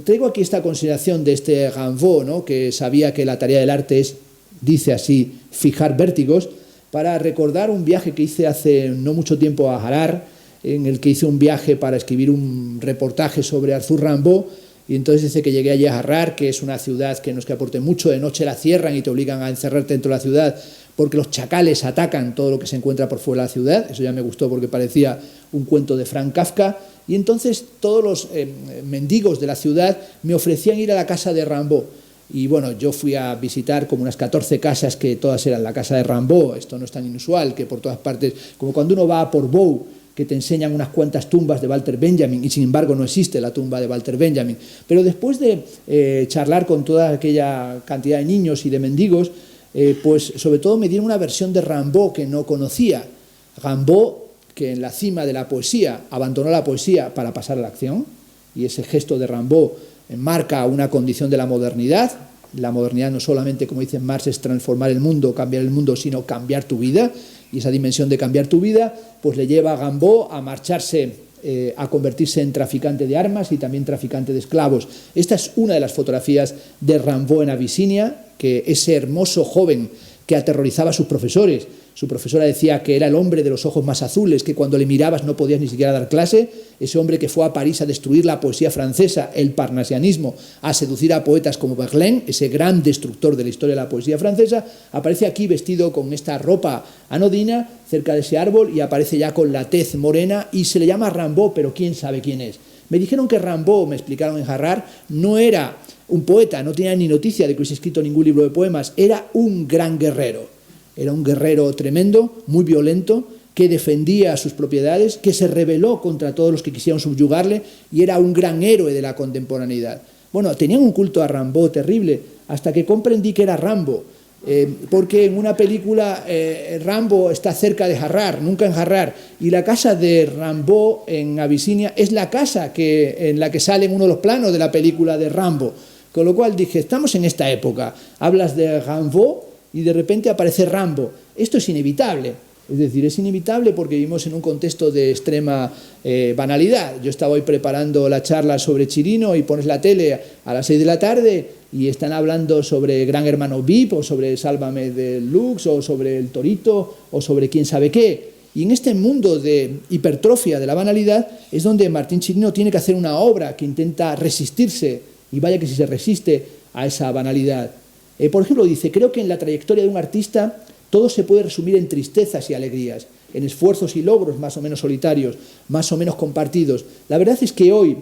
Traigo aquí esta consideración de este Rimbaud, ¿no? Que sabía que la tarea del arte es, dice así, fijar vértigos, para recordar un viaje que hice hace no mucho tiempo a Harare, en el que hice un viaje para escribir un reportaje sobre Arthur Rimbaud. Y entonces dice que llegué allí a Harare, que es una ciudad que no es que aporte mucho, de noche la cierran y te obligan a encerrarte dentro de la ciudad porque los chacales atacan todo lo que se encuentra por fuera de la ciudad. Eso ya me gustó porque parecía un cuento de Frank Kafka. Y entonces todos los mendigos de la ciudad me ofrecían ir a la casa de Rimbaud. Y bueno, yo fui a visitar como unas 14 casas que todas eran la casa de Rimbaud. Esto no es tan inusual, que por todas partes, como cuando uno va a Portbou, que te enseñan unas cuantas tumbas de Walter Benjamin, y sin embargo no existe la tumba de Walter Benjamin. Pero después de charlar con toda aquella cantidad de niños y de mendigos, pues sobre todo me dieron una versión de Rimbaud que no conocía. Rimbaud, que en la cima de la poesía abandonó la poesía para pasar a la acción, y ese gesto de Rimbaud marca una condición de la modernidad. La modernidad no solamente, como dice Marx, es transformar el mundo, cambiar el mundo, sino cambiar tu vida. Y esa dimensión de cambiar tu vida pues le lleva a Rimbaud a marcharse, a convertirse en traficante de armas y también traficante de esclavos. Esta es una de las fotografías de Rimbaud en Abisinia, que ese hermoso joven que aterrorizaba a sus profesores. Su profesora decía que era el hombre de los ojos más azules, que cuando le mirabas no podías ni siquiera dar clase. Ese hombre que fue a París a destruir la poesía francesa, el parnasianismo, a seducir a poetas como Verlaine, ese gran destructor de la historia de la poesía francesa, aparece aquí vestido con esta ropa anodina cerca de ese árbol y aparece ya con la tez morena y se le llama Rimbaud, pero quién sabe quién es. Me dijeron que Rimbaud, me explicaron en Harrar, no era un poeta, no tenía ni noticia de que hubiese escrito ningún libro de poemas, era un gran guerrero. Era un guerrero tremendo, muy violento, que defendía sus propiedades, que se rebeló contra todos los que quisieran subyugarle y era un gran héroe de la contemporaneidad. Bueno, tenían un culto a Rimbaud terrible, hasta que comprendí que era Rambo, porque en una película Rambo está cerca de Harrar, nunca en Harrar, y la casa de Rimbaud en Abisinia es la casa en la que sale en uno de los planos de la película de Rambo. Con lo cual dije, estamos en esta época, hablas de Rimbaud y de repente aparece Rambo. Esto es inevitable. Es decir, es inevitable porque vivimos en un contexto de extrema banalidad. Yo estaba hoy preparando la charla sobre Chirino y pones la tele a las 6 de la tarde y están hablando sobre Gran Hermano VIP o sobre Sálvame del Lux o sobre El Torito o sobre quién sabe qué. Y en este mundo de hipertrofia de la banalidad es donde Martín Chirino tiene que hacer una obra que intenta resistirse, y vaya que si se resiste a esa banalidad. Por ejemplo, dice, creo que en la trayectoria de un artista todo se puede resumir en tristezas y alegrías, en esfuerzos y logros más o menos solitarios, más o menos compartidos. La verdad es que hoy,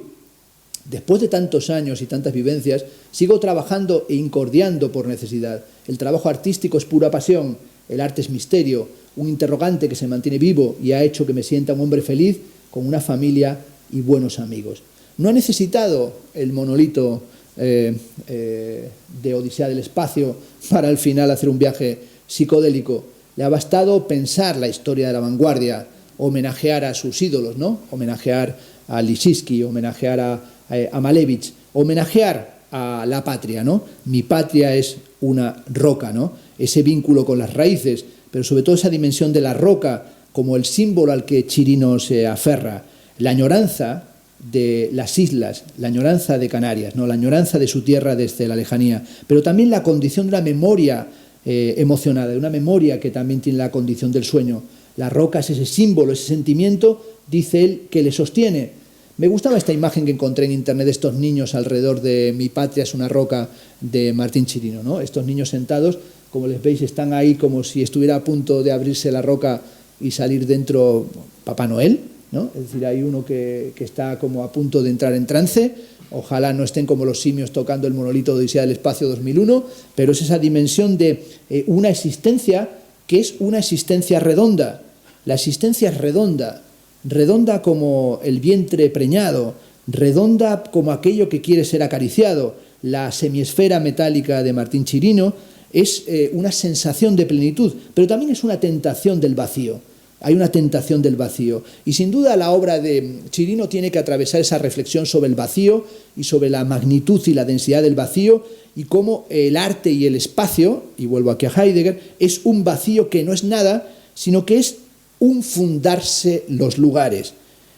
después de tantos años y tantas vivencias, sigo trabajando e incordiando por necesidad. El trabajo artístico es pura pasión, el arte es misterio, un interrogante que se mantiene vivo y ha hecho que me sienta un hombre feliz con una familia y buenos amigos. No ha necesitado el monolito de Odisea del Espacio para al final hacer un viaje psicodélico. Le ha bastado pensar la historia de la vanguardia, homenajear a sus ídolos, ¿no? Homenajear a Lissitzky, homenajear a Malevich, homenajear a la patria, ¿no? Mi patria es una roca, ¿no? Ese vínculo con las raíces, pero sobre todo esa dimensión de la roca como el símbolo al que Chirino se aferra, la añoranza de las islas, la añoranza de Canarias, ¿no? La añoranza de su tierra desde la lejanía, pero también la condición de una memoria emocionada, de una memoria que también tiene la condición del sueño. La roca es ese símbolo, ese sentimiento, dice él, que le sostiene. Me gustaba esta imagen que encontré en internet de estos niños alrededor de Mi patria es una roca de Martín Chirino, ¿no? Estos niños sentados, como les veis, están ahí como si estuviera a punto de abrirse la roca y salir dentro Papá Noel, ¿no? Es decir, hay uno que está como a punto de entrar en trance. Ojalá no estén como los simios tocando el monolito de Odisea del Espacio 2001, pero es esa dimensión de una existencia que es una existencia redonda. La existencia es redonda, redonda como el vientre preñado, redonda como aquello que quiere ser acariciado. La semiesfera metálica de Martín Chirino es una sensación de plenitud, pero también es una tentación del vacío. Hay una tentación del vacío. Y sin duda la obra de Chirino tiene que atravesar esa reflexión sobre el vacío y sobre la magnitud y la densidad del vacío y cómo el arte y el espacio, y vuelvo aquí a Heidegger, es un vacío que no es nada, sino que es un fundarse los lugares.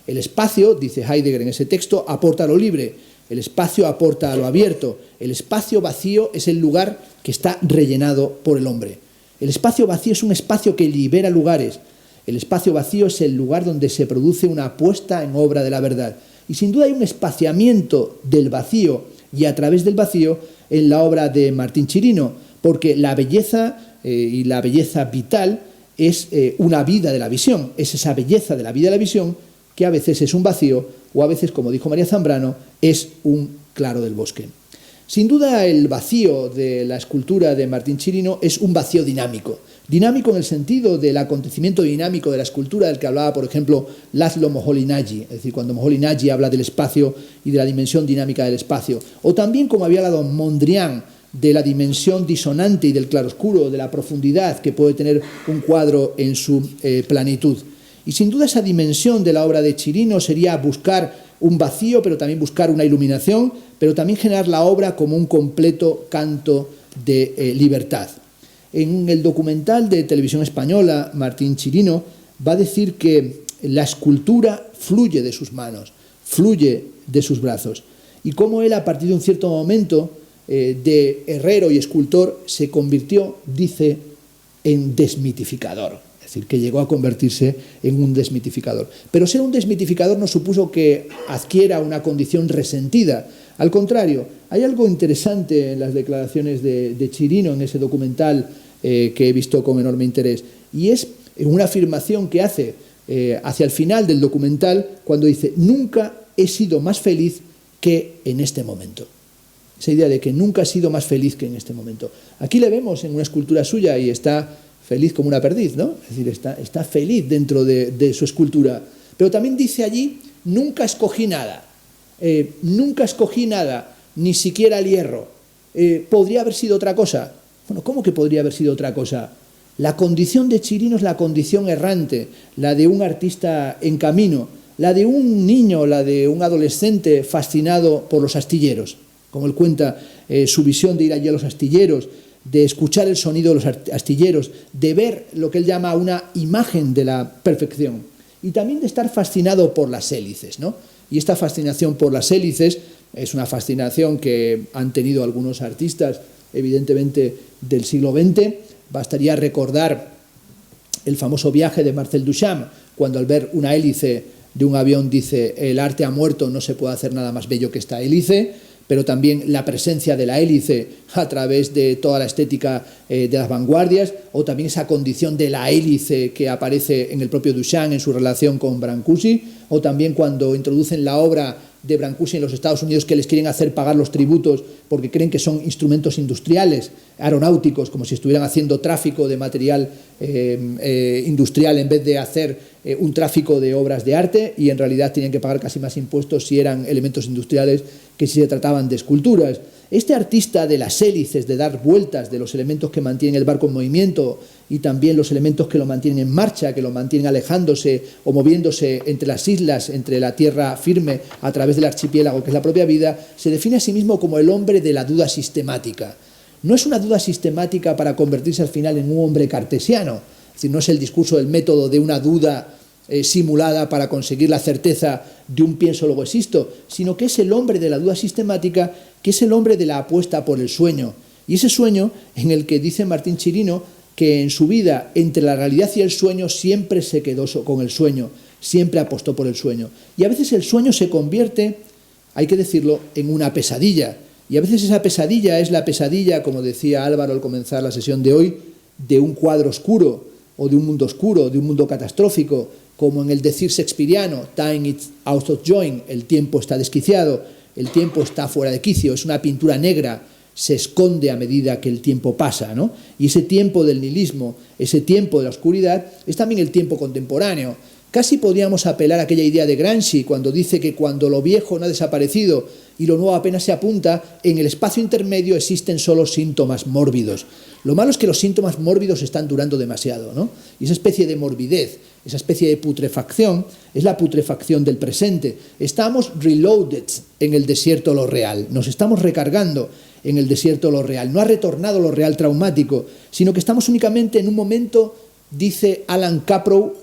El espacio, dice Heidegger en ese texto, aporta lo libre, el espacio aporta a lo abierto, el espacio vacío es el lugar que está rellenado por el hombre. El espacio vacío es un espacio que libera lugares. El espacio vacío es el lugar donde se produce una puesta en obra de la verdad. Y sin duda hay un espaciamiento del vacío y a través del vacío en la obra de Martín Chirino, porque la belleza y la belleza vital es una vida de la visión, es esa belleza de la vida de la visión que a veces es un vacío o a veces, como dijo María Zambrano, es un claro del bosque. Sin duda el vacío de la escultura de Martín Chirino es un vacío dinámico. Dinámico en el sentido del acontecimiento dinámico de la escultura del que hablaba, por ejemplo, Laszlo Moholy-Nagy, es decir, cuando Moholy-Nagy habla del espacio y de la dimensión dinámica del espacio. O también, como había hablado Mondrian, de la dimensión disonante y del claroscuro, de la profundidad que puede tener un cuadro en su plenitud. Y sin duda esa dimensión de la obra de Chirino sería buscar un vacío, pero también buscar una iluminación, pero también generar la obra como un completo canto de libertad. En el documental de Televisión Española, Martín Chirino va a decir que la escultura fluye de sus manos, fluye de sus brazos, y cómo él, a partir de un cierto momento de herrero y escultor, se convirtió, dice, en desmitificador. Es decir, que llegó a convertirse en un desmitificador. Pero ser un desmitificador no supuso que adquiera una condición resentida. Al contrario, hay algo interesante en las declaraciones de Chirino, en ese documental que he visto con enorme interés, y es una afirmación que hace hacia el final del documental, cuando dice: nunca he sido más feliz que en este momento. Esa idea de que nunca ha sido más feliz que en este momento. Aquí le vemos en una escultura suya y está feliz como una perdiz, ¿no? Es decir, está feliz dentro de su escultura. Pero también dice allí: nunca escogí nada, ni siquiera el hierro. ¿Podría haber sido otra cosa? Bueno, ¿cómo que podría haber sido otra cosa? La condición de Chirino es la condición errante, la de un artista en camino, la de un niño, la de un adolescente fascinado por los astilleros. Como él cuenta, su visión de ir allí a los astilleros, de escuchar el sonido de los astilleros, de ver lo que él llama una imagen de la perfección, y también de estar fascinado por las hélices, ¿no? Y esta fascinación por las hélices es una fascinación que han tenido algunos artistas, evidentemente, del siglo XX. Bastaría recordar el famoso viaje de Marcel Duchamp, cuando al ver una hélice de un avión dice: el arte ha muerto, no se puede hacer nada más bello que esta hélice. Pero también la presencia de la hélice a través de toda la estética de las vanguardias, o también esa condición de la hélice que aparece en el propio Duchamp en su relación con Brancusi, o también cuando introducen la obra de Brancusi en los Estados Unidos, que les quieren hacer pagar los tributos porque creen que son instrumentos industriales, aeronáuticos, como si estuvieran haciendo tráfico de material industrial en vez de hacer un tráfico de obras de arte, y en realidad tenían que pagar casi más impuestos si eran elementos industriales que si se trataban de esculturas. Este artista de las hélices, de dar vueltas, de los elementos que mantienen el barco en movimiento y también los elementos que lo mantienen en marcha, que lo mantienen alejándose o moviéndose entre las islas, entre la tierra firme, a través del archipiélago que es la propia vida, se define a sí mismo como el hombre de la duda sistemática. No es una duda sistemática para convertirse al final en un hombre cartesiano, es decir, no es el discurso del método de una duda simulada para conseguir la certeza de un pienso luego existo, sino que es el hombre de la duda sistemática, que es el hombre de la apuesta por el sueño. Y ese sueño en el que dice Martín Chirino que en su vida, entre la realidad y el sueño, siempre se quedó con el sueño, siempre apostó por el sueño. Y a veces el sueño se convierte, hay que decirlo, en una pesadilla. Y a veces esa pesadilla es la pesadilla, como decía Álvaro al comenzar la sesión de hoy, de un cuadro oscuro, o de un mundo catastrófico, como en el decir shakespeariano: time is out of joint, el tiempo está desquiciado, el tiempo está fuera de quicio, es una pintura negra, se esconde a medida que el tiempo pasa, ¿no? Y ese tiempo del nihilismo, ese tiempo de la oscuridad, es también el tiempo contemporáneo. Casi podríamos apelar a aquella idea de Gramsci cuando dice que cuando lo viejo no ha desaparecido y lo nuevo apenas se apunta, en el espacio intermedio existen solo síntomas mórbidos. Lo malo es que los síntomas mórbidos están durando demasiado, ¿no? Y esa especie de morbidez, esa especie de putrefacción, es la putrefacción del presente. Estamos reloaded en el desierto lo real, nos estamos recargando en el desierto lo real. No ha retornado lo real traumático, sino que estamos únicamente en un momento, dice Alan Caprow,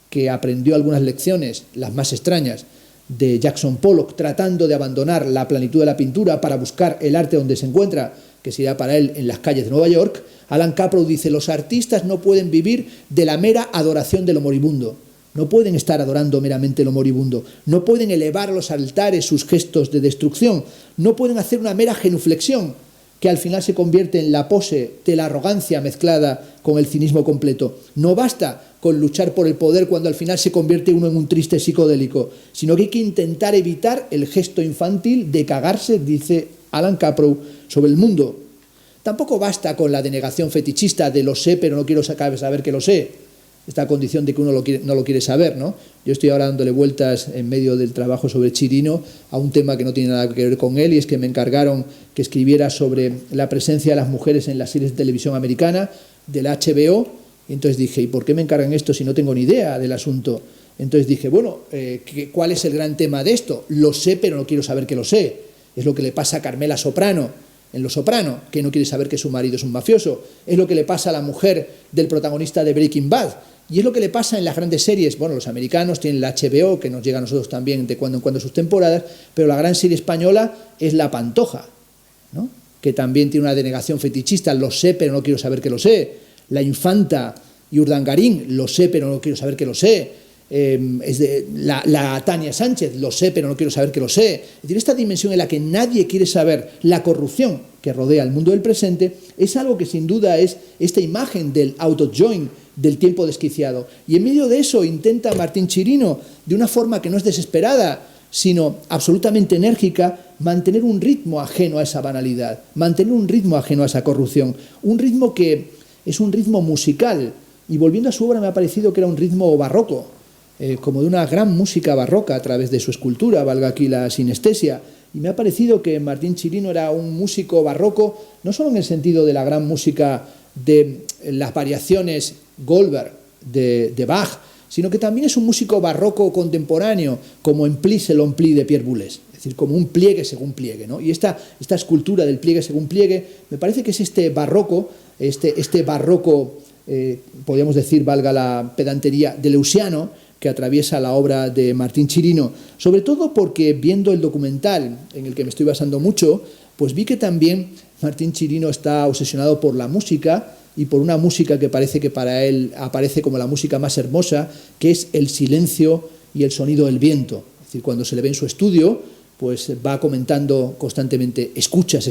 que aprendió algunas lecciones, las más extrañas, de Jackson Pollock, tratando de abandonar la plenitud de la pintura para buscar el arte donde se encuentra, que sería para él en las calles de Nueva York. Alan Caprow dice: los artistas no pueden vivir de la mera adoración de lo moribundo, no pueden estar adorando meramente lo moribundo, no pueden elevar a los altares sus gestos de destrucción, no pueden hacer una mera genuflexión, que al final se convierte en la pose de la arrogancia mezclada con el cinismo completo. No basta con luchar por el poder cuando al final se convierte uno en un triste psicodélico, sino que hay que intentar evitar el gesto infantil de cagarse, dice Alan Caprow, sobre el mundo. Tampoco basta con la denegación fetichista de lo sé, pero no quiero saber que lo sé. Esta condición de que uno no lo quiere saber, ¿no? Yo estoy ahora dándole vueltas en medio del trabajo sobre Chirino a un tema que no tiene nada que ver con él, y es que me encargaron que escribiera sobre la presencia de las mujeres en las series de televisión americana, de la HBO, y entonces dije: ¿y por qué me encargan esto si no tengo ni idea del asunto? Entonces dije: bueno, ¿cuál es el gran tema de esto? Lo sé, pero no quiero saber que lo sé. Es lo que le pasa a Carmela Soprano en Los Soprano, que no quiere saber que su marido es un mafioso. Es lo que le pasa a la mujer del protagonista de Breaking Bad. Y es lo que le pasa en las grandes series. Bueno, los americanos tienen la HBO, que nos llega a nosotros también de cuando en cuando sus temporadas, pero la gran serie española es La Pantoja, ¿no? Que también tiene una denegación fetichista: lo sé, pero no quiero saber que lo sé. La Infanta y Urdangarín, lo sé, pero no quiero saber que lo sé. La Tania Sánchez, lo sé, pero no quiero saber que lo sé. Es decir, esta dimensión en la que nadie quiere saber la corrupción que rodea el mundo del presente es algo que sin duda es esta imagen del out of joint, del tiempo desquiciado. Y en medio de eso intenta Martín Chirino, de una forma que no es desesperada, sino absolutamente enérgica, mantener un ritmo ajeno a esa banalidad, mantener un ritmo ajeno a esa corrupción, un ritmo que es un ritmo musical. Y volviendo a su obra me ha parecido que era un ritmo barroco, como de una gran música barroca a través de su escultura, valga aquí la sinestesia. Y me ha parecido que Martín Chirino era un músico barroco, no solo en el sentido de la gran música de las variaciones Goldberg de Bach, sino que también es un músico barroco contemporáneo, como en Plis el Pli de Pierre Boulez, es decir, como un pliegue según pliegue, ¿no? Y esta escultura del pliegue según pliegue, me parece que es este barroco, podríamos decir, valga la pedantería, deleuziano, que atraviesa la obra de Martín Chirino, sobre todo porque viendo el documental en el que me estoy basando mucho, pues vi que también Martín Chirino está obsesionado por la música y por una música que parece que para él aparece como la música más hermosa, que es el silencio y el sonido del viento. Es decir, cuando se le ve en su estudio, pues va comentando constantemente, escuchas,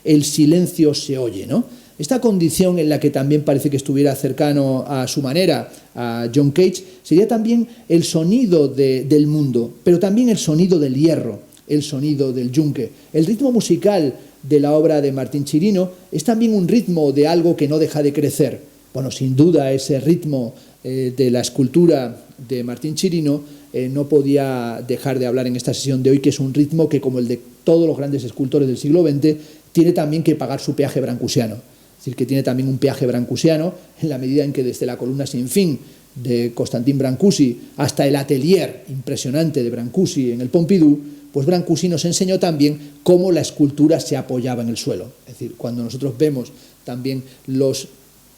el silencio se oye, ¿no? Esta condición en la que también parece que estuviera cercano a su manera a John Cage sería también el sonido del mundo, pero también el sonido del hierro, el sonido del yunque. El ritmo musical de la obra de Martín Chirino es también un ritmo de algo que no deja de crecer. Bueno, sin duda ese ritmo de la escultura de Martín Chirino no podía dejar de hablar en esta sesión de hoy, que es un ritmo que, como el de todos los grandes escultores del siglo XX, tiene también que pagar su peaje brancusiano. Es decir, que tiene también un peaje brancusiano en la medida en que desde la columna sin fin de Constantin Brancusi hasta el atelier impresionante de Brancusi en el Pompidou, pues Brancusi nos enseñó también cómo la escultura se apoyaba en el suelo. Es decir, cuando nosotros vemos también los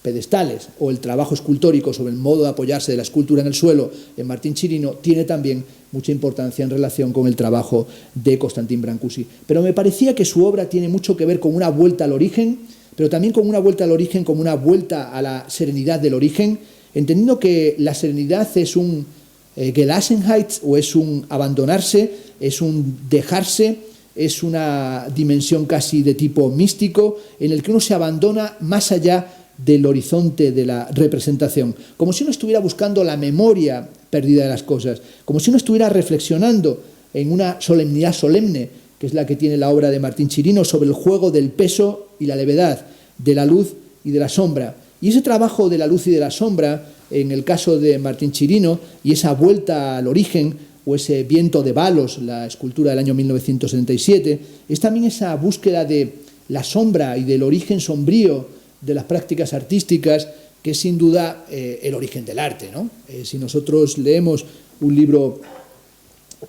pedestales o el trabajo escultórico sobre el modo de apoyarse de la escultura en el suelo en Martín Chirino, tiene también mucha importancia en relación con el trabajo de Constantin Brancusi. Pero me parecía que su obra tiene mucho que ver con una vuelta al origen, pero también con una vuelta al origen, como una vuelta a la serenidad del origen, entendiendo que la serenidad es un Gelassenheit o es un abandonarse, es un dejarse, es una dimensión casi de tipo místico, en el que uno se abandona más allá del horizonte de la representación, como si uno estuviera buscando la memoria perdida de las cosas, como si uno estuviera reflexionando en una solemnidad solemne, que es la que tiene la obra de Martín Chirino, sobre el juego del peso y la levedad, de la luz y de la sombra. Y ese trabajo de la luz y de la sombra, en el caso de Martín Chirino, y esa vuelta al origen, o ese viento de balos, la escultura del año 1977, es también esa búsqueda de la sombra y del origen sombrío de las prácticas artísticas, que es sin duda el origen del arte, ¿no? Si nosotros leemos un libro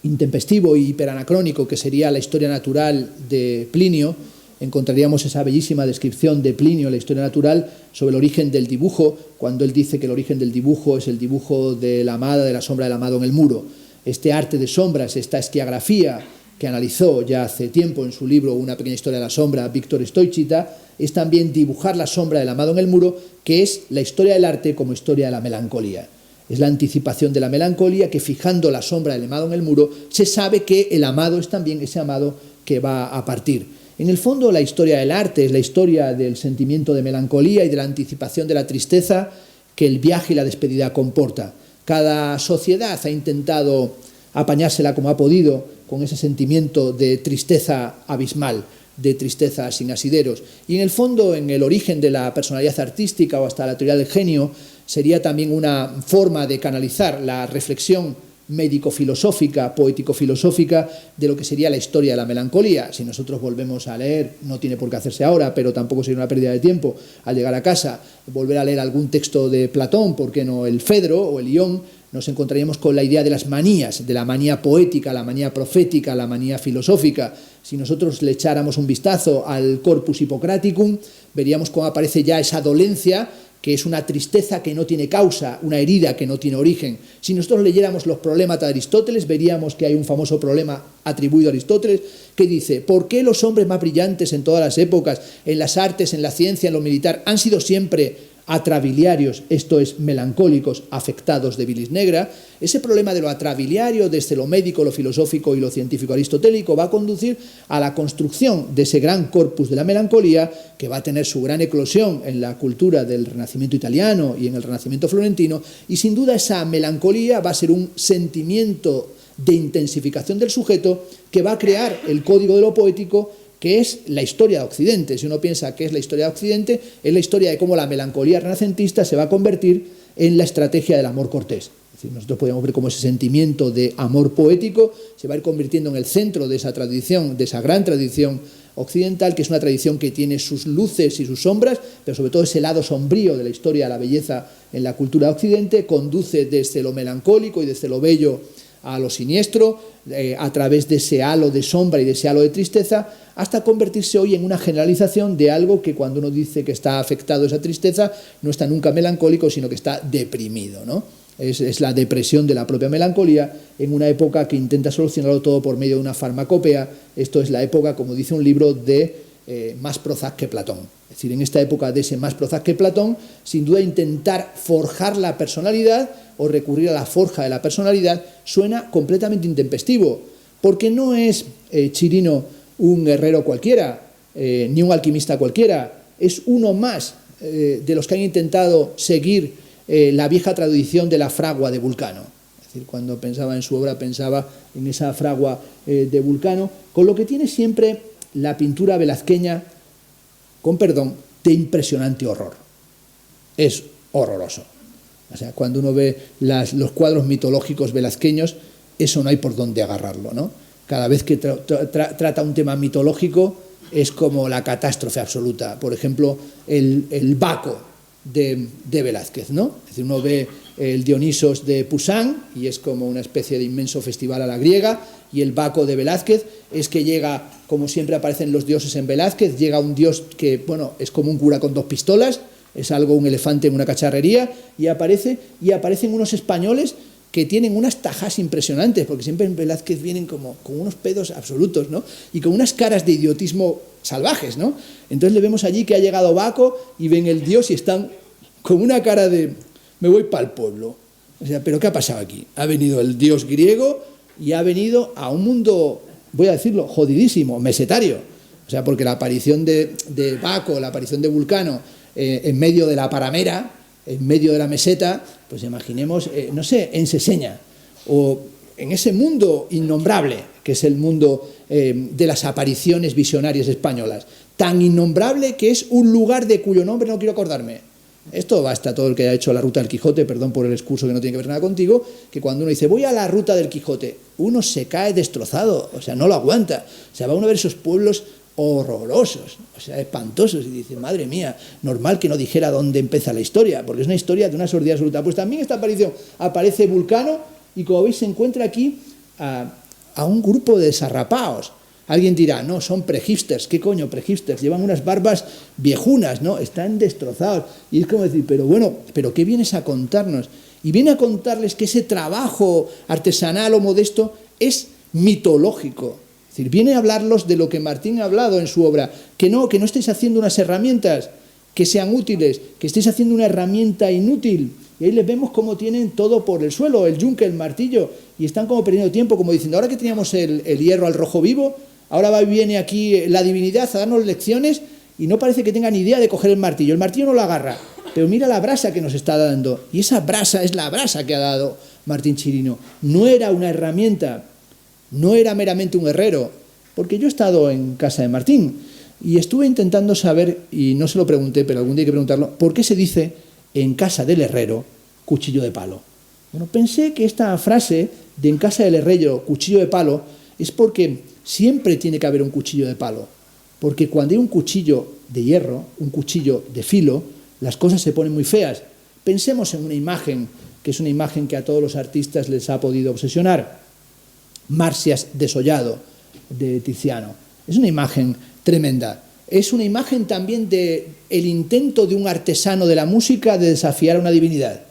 intempestivo y hiperanacrónico, que sería La historia natural de Plinio, encontraríamos esa bellísima descripción de Plinio, la historia natural, sobre el origen del dibujo, cuando él dice que el origen del dibujo es el dibujo de la amada, de la sombra del amado en el muro. Este arte de sombras, esta esquiagrafía que analizó ya hace tiempo en su libro Una pequeña historia de la sombra, Víctor Stoichita, es también dibujar la sombra del amado en el muro, que es la historia del arte como historia de la melancolía. Es la anticipación de la melancolía, que fijando la sombra del amado en el muro, se sabe que el amado es también ese amado que va a partir. En el fondo, la historia del arte es la historia del sentimiento de melancolía y de la anticipación de la tristeza que el viaje y la despedida comporta. Cada sociedad ha intentado apañársela como ha podido con ese sentimiento de tristeza abismal, de tristeza sin asideros. Y en el fondo, en el origen de la personalidad artística o hasta la teoría del genio, sería también una forma de canalizar la reflexión médico-filosófica, poético-filosófica de lo que sería la historia de la melancolía. Si nosotros volvemos a leer, no tiene por qué hacerse ahora, pero tampoco sería una pérdida de tiempo, al llegar a casa, volver a leer algún texto de Platón, ¿por qué no el Fedro o el Ión? Nos encontraríamos con la idea de las manías, de la manía poética, la manía profética, la manía filosófica. Si nosotros le echáramos un vistazo al Corpus Hippocraticum, veríamos cómo aparece ya esa dolencia, que es una tristeza que no tiene causa, una herida que no tiene origen. Si nosotros leyéramos los problemas de Aristóteles, veríamos que hay un famoso problema atribuido a Aristóteles que dice: ¿por qué los hombres más brillantes en todas las épocas, en las artes, en la ciencia, en lo militar, han sido siempre atrabiliarios, esto es, melancólicos, afectados de bilis negra. Ese problema de lo atrabiliario, desde lo médico, lo filosófico y lo científico aristotélico, va a conducir a la construcción de ese gran corpus de la melancolía, que va a tener su gran eclosión en la cultura del Renacimiento italiano y en el Renacimiento florentino, y sin duda esa melancolía va a ser un sentimiento de intensificación del sujeto que va a crear el código de lo poético, que es la historia de Occidente. Si uno piensa que es la historia de Occidente, es la historia de cómo la melancolía renacentista se va a convertir en la estrategia del amor cortés. Es decir, nosotros podríamos ver cómo ese sentimiento de amor poético se va a ir convirtiendo en el centro de esa tradición, de esa gran tradición occidental, que es una tradición que tiene sus luces y sus sombras, pero sobre todo ese lado sombrío de la historia de la belleza en la cultura de Occidente, conduce desde lo melancólico y desde lo bello a lo siniestro, a través de ese halo de sombra y de ese halo de tristeza, hasta convertirse hoy en una generalización de algo que cuando uno dice que está afectado esa tristeza, no está nunca melancólico, sino que está deprimido, ¿no? Es la depresión de la propia melancolía en una época que intenta solucionarlo todo por medio de una farmacopea. Esto es la época, como dice un libro, de más Prozac que Platón. Es decir, en esta época de ese más Prozac que Platón, sin duda intentar forjar la personalidad o recurrir a la forja de la personalidad suena completamente intempestivo, porque no es Chirino un guerrero cualquiera, ni un alquimista cualquiera, es uno más de los que han intentado seguir la vieja tradición de la fragua de Vulcano. Es decir, cuando pensaba en su obra, pensaba en esa fragua de Vulcano, con lo que tiene siempre la pintura velazqueña, con perdón, de impresionante horror. Es horroroso. O sea, cuando uno ve los cuadros mitológicos velazqueños, eso no hay por dónde agarrarlo, ¿no? Cada vez que trata un tema mitológico es como la catástrofe absoluta. Por ejemplo, el Baco de Velázquez, ¿no? Es decir, uno ve el Dionisos de Poussin y es como una especie de inmenso festival a la griega, y el Baco de Velázquez es que llega, como siempre aparecen los dioses en Velázquez, llega un dios que, bueno, es como un cura con 2 pistolas, es algo, un elefante en una cacharrería, y aparecen unos españoles que tienen unas tajas impresionantes, porque siempre en Velázquez vienen como con unos pedos absolutos, ¿no? Y con unas caras de idiotismo salvajes, ¿no? Entonces le vemos allí que ha llegado Baco y ven el dios y están con una cara de me voy para el pueblo. O sea, ¿pero qué ha pasado aquí? Ha venido el dios griego y ha venido a un mundo, voy a decirlo, jodidísimo, mesetario. O sea, porque la aparición de Baco, la aparición de Vulcano en medio de la paramera, en medio de la meseta, pues imaginemos, no sé, en Seseña, o en ese mundo innombrable, que es el mundo de las apariciones visionarias españolas, tan innombrable que es un lugar de cuyo nombre no quiero acordarme. Esto basta todo el que haya hecho la ruta del Quijote, perdón por el excurso que no tiene que ver nada contigo, que cuando uno dice voy a la ruta del Quijote, uno se cae destrozado, o sea, no lo aguanta, o sea, va uno a ver esos pueblos horrorosos, o sea, espantosos, y dice, madre mía, normal que no dijera dónde empieza la historia, porque es una historia de una sordidez absoluta. Pues también esta aparición, aparece Vulcano, y como veis se encuentra aquí a un grupo de desarrapaos. Alguien dirá, no, son pre-hipsters. ¿Qué coño pre-hipsters? Llevan unas barbas viejunas, ¿no? Están destrozados. Y es como decir, pero bueno, ¿pero qué vienes a contarnos? Y viene a contarles que ese trabajo artesanal o modesto es mitológico. Es decir, viene a hablarlos de lo que Martín ha hablado en su obra, que no estéis haciendo unas herramientas que sean útiles, que estéis haciendo una herramienta inútil. Y ahí les vemos cómo tienen todo por el suelo, el yunque, el martillo, y están como perdiendo tiempo, como diciendo, ahora que teníamos el hierro al rojo vivo, ahora viene aquí la divinidad a darnos lecciones y no parece que tengan idea de coger el martillo no lo agarra, pero mira la brasa que nos está dando, y esa brasa es la brasa que ha dado Martín Chirino. No era una herramienta, no era meramente un herrero, porque yo he estado en casa de Martín y estuve intentando saber, y no se lo pregunté, pero algún día hay que preguntarlo, ¿por qué se dice en casa del herrero cuchillo de palo? Bueno, pensé que esta frase de en casa del herrero cuchillo de palo es porque siempre tiene que haber un cuchillo de palo, porque cuando hay un cuchillo de hierro, un cuchillo de filo, las cosas se ponen muy feas. Pensemos en una imagen, que es una imagen que a todos los artistas les ha podido obsesionar, Marsias desollado, de Tiziano. Es una imagen tremenda. Es una imagen también del intento de un artesano de la música de desafiar a una divinidad.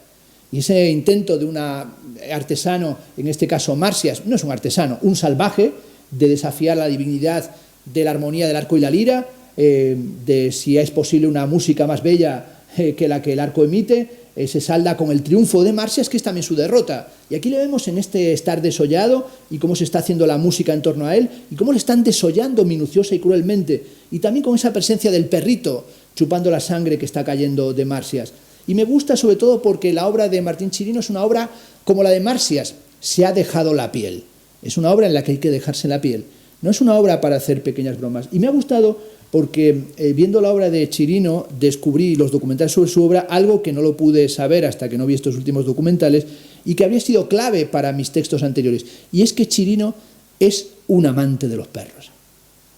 Y ese intento de un artesano, en este caso Marsias, no es un artesano, un salvaje, de desafiar la divinidad de la armonía del arco y la lira, de si es posible una música más bella que la que el arco emite se salda con el triunfo de Marsias, que es también su derrota. Y aquí le vemos en este estar desollado y cómo se está haciendo la música en torno a él y cómo le están desollando minuciosa y cruelmente. Y también con esa presencia del perrito chupando la sangre que está cayendo de Marsias. Y me gusta sobre todo porque la obra de Martín Chirino es una obra como la de Marsias, se ha dejado la piel. Es una obra en la que hay que dejarse la piel. No es una obra para hacer pequeñas bromas. Y me ha gustado porque viendo la obra de Chirino descubrí los documentales sobre su obra, algo que no lo pude saber hasta que no vi estos últimos documentales y que habría sido clave para mis textos anteriores. Y es que Chirino es un amante de los perros.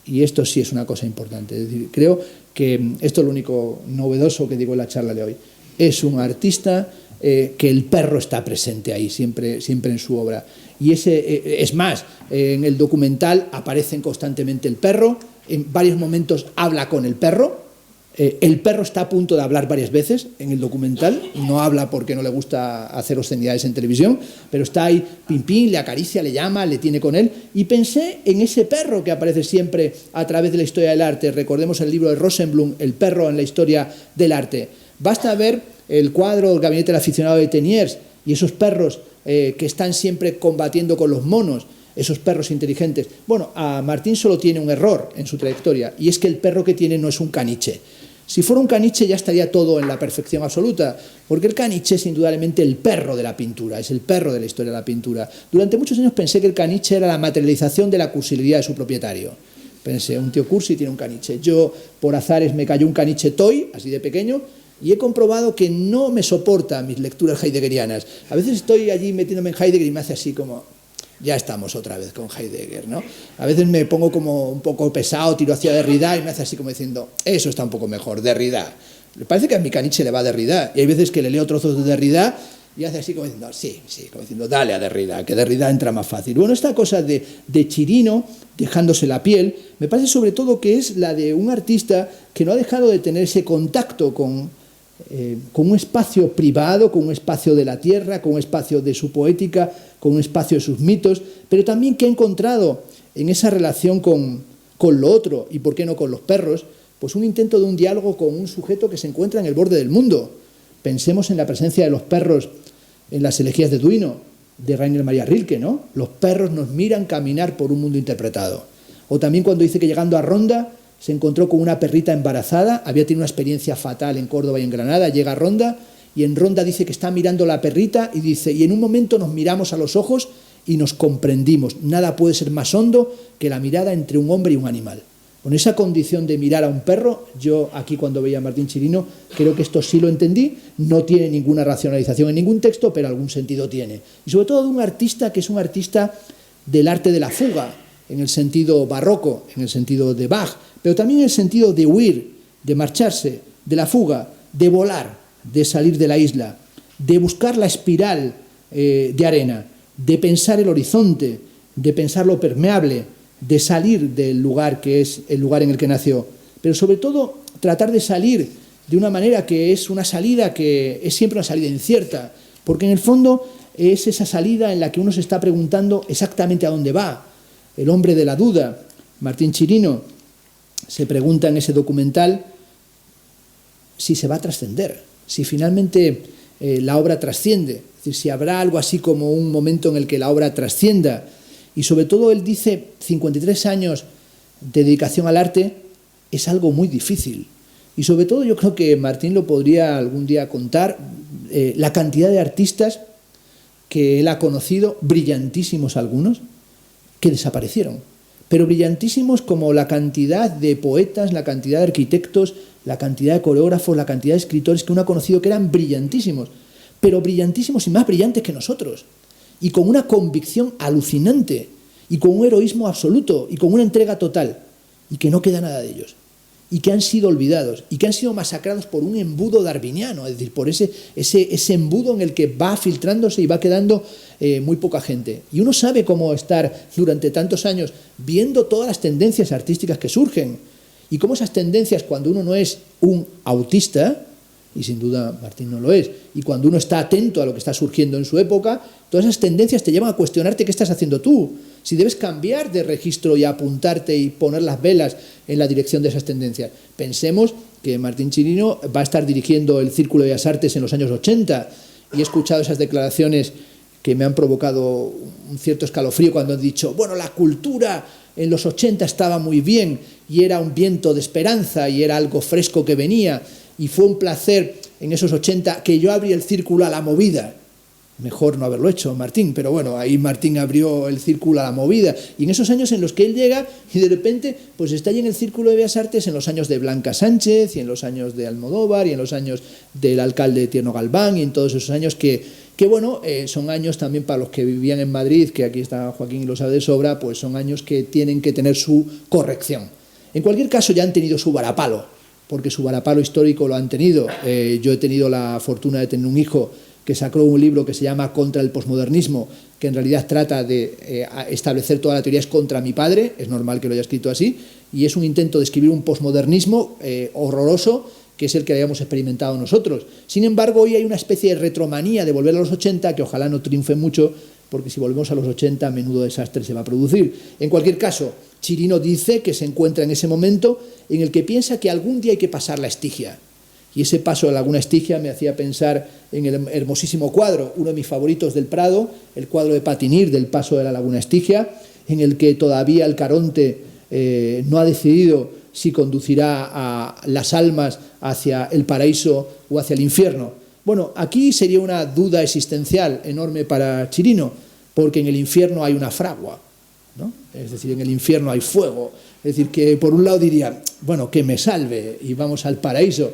Y esto sí es una cosa importante. Es decir, creo que esto es lo único novedoso que digo en la charla de hoy. Es un artista que el perro está presente ahí, siempre en su obra. Y es más, en el documental aparecen constantemente el perro, en varios momentos habla con el perro está a punto de hablar varias veces en el documental, no habla porque no le gusta hacer obscenidades en televisión, pero está ahí, pim pim, le acaricia, le llama, le tiene con él, y pensé en ese perro que aparece siempre a través de la historia del arte. Recordemos el libro de Rosenblum, El perro en la historia del arte. Basta ver el cuadro El gabinete del aficionado de Teniers y esos perros que están siempre combatiendo con los monos, esos perros inteligentes. Bueno, a Martín solo tiene un error en su trayectoria, y es que el perro que tiene no es un caniche. Si fuera un caniche ya estaría todo en la perfección absoluta, porque el caniche es indudablemente el perro de la pintura, es el perro de la historia de la pintura. Durante muchos años pensé que el caniche era la materialización de la cursilería de su propietario. Pensé, un tío cursi tiene un caniche. Yo, por azares, me cayó un caniche toy, así de pequeño, y he comprobado que no me soporta mis lecturas heideggerianas. A veces estoy allí metiéndome en Heidegger y me hace así como, ya estamos otra vez con Heidegger, ¿no? A veces me pongo como un poco pesado, tiro hacia Derrida y me hace así como diciendo, eso está un poco mejor, Derrida. Me parece que a mi caniche le va a Derrida. Y hay veces que le leo trozos de Derrida y hace así como diciendo, sí, como diciendo, dale a Derrida, que Derrida entra más fácil. Bueno, esta cosa de Chirino, dejándose la piel, me parece sobre todo que es la de un artista que no ha dejado de tener ese contacto con un espacio privado, con un espacio de la tierra, con un espacio de su poética, con un espacio de sus mitos, pero también que ha encontrado en esa relación con lo otro, y por qué no con los perros, pues un intento de un diálogo con un sujeto que se encuentra en el borde del mundo. Pensemos en la presencia de los perros en las elegías de Duino, de Rainer Maria Rilke, ¿no? Los perros nos miran caminar por un mundo interpretado. O también cuando dice que llegando a Ronda se encontró con una perrita embarazada, había tenido una experiencia fatal en Córdoba y en Granada, llega a Ronda, y en Ronda dice que está mirando la perrita y dice, y en un momento nos miramos a los ojos y nos comprendimos. Nada puede ser más hondo que la mirada entre un hombre y un animal. Con esa condición de mirar a un perro, yo aquí cuando veía a Martín Chirino, creo que esto sí lo entendí, no tiene ninguna racionalización en ningún texto, pero algún sentido tiene. Y sobre todo de un artista que es un artista del arte de la fuga, en el sentido barroco, en el sentido de Bach, pero también en el sentido de huir, de marcharse, de la fuga, de volar, de salir de la isla, de buscar la espiral de arena, de pensar el horizonte, de pensar lo permeable, de salir del lugar que es el lugar en el que nació, pero sobre todo tratar de salir de una manera que es una salida que es siempre una salida incierta, porque en el fondo es esa salida en la que uno se está preguntando exactamente a dónde va. El hombre de la duda, Martín Chirino, se pregunta en ese documental si se va a trascender, si finalmente la obra trasciende, es decir, si habrá algo así como un momento en el que la obra trascienda. Y sobre todo él dice, 53 años de dedicación al arte es algo muy difícil. Y sobre todo yo creo que Martín lo podría algún día contar, la cantidad de artistas que él ha conocido, brillantísimos algunos, que desaparecieron. Pero brillantísimos como la cantidad de poetas, la cantidad de arquitectos, la cantidad de coreógrafos, la cantidad de escritores que uno ha conocido que eran brillantísimos, pero brillantísimos y más brillantes que nosotros. Y con una convicción alucinante, y con un heroísmo absoluto, y con una entrega total, y que no queda nada de ellos, y que han sido olvidados, y que han sido masacrados por un embudo darwiniano, es decir, por ese embudo en el que va filtrándose y va quedando muy poca gente. Y uno sabe cómo estar durante tantos años viendo todas las tendencias artísticas que surgen, y cómo esas tendencias, cuando uno no es un autista, y sin duda Martín no lo es. Y cuando uno está atento a lo que está surgiendo en su época, todas esas tendencias te llevan a cuestionarte qué estás haciendo tú, si debes cambiar de registro y apuntarte y poner las velas en la dirección de esas tendencias. Pensemos que Martín Chirino va a estar dirigiendo el Círculo de Bellas Artes en los años 80 y he escuchado esas declaraciones que me han provocado un cierto escalofrío cuando han dicho, bueno, la cultura en los 80 estaba muy bien y era un viento de esperanza y era algo fresco que venía y fue un placer en esos 80 que yo abrí el círculo a la movida. Mejor no haberlo hecho, Martín, pero bueno, ahí Martín abrió el círculo a la movida. Y en esos años en los que él llega y de repente pues está ahí en el Círculo de Bellas Artes en los años de Blanca Sánchez y en los años de Almodóvar y en los años del alcalde Tierno Galván y en todos esos años que bueno, son años también para los que vivían en Madrid, que aquí está Joaquín y lo sabe de sobra, pues son años que tienen que tener su corrección. En cualquier caso ya han tenido su varapalo, porque su varapalo histórico lo han tenido. Yo he tenido la fortuna de tener un hijo que sacó un libro que se llama Contra el posmodernismo, que en realidad trata de establecer toda la teoría es contra mi padre, es normal que lo haya escrito así, y es un intento de escribir un posmodernismo horroroso, que es el que habíamos experimentado nosotros. Sin embargo, hoy hay una especie de retromanía de volver a los 80, que ojalá no triunfe mucho, porque si volvemos a los 80, menudo desastre se va a producir. En cualquier caso, Chirino dice que se encuentra en ese momento en el que piensa que algún día hay que pasar la Estigia. Y ese paso de Laguna Estigia me hacía pensar en el hermosísimo cuadro, uno de mis favoritos del Prado, el cuadro de Patinir del paso de la Laguna Estigia, en el que todavía el Caronte no ha decidido si conducirá a las almas hacia el paraíso o hacia el infierno. Bueno, aquí sería una duda existencial enorme para Chirino, porque en el infierno hay una fragua, ¿no? Es decir, en el infierno hay fuego. Es decir, que por un lado diría, bueno, que me salve y vamos al paraíso.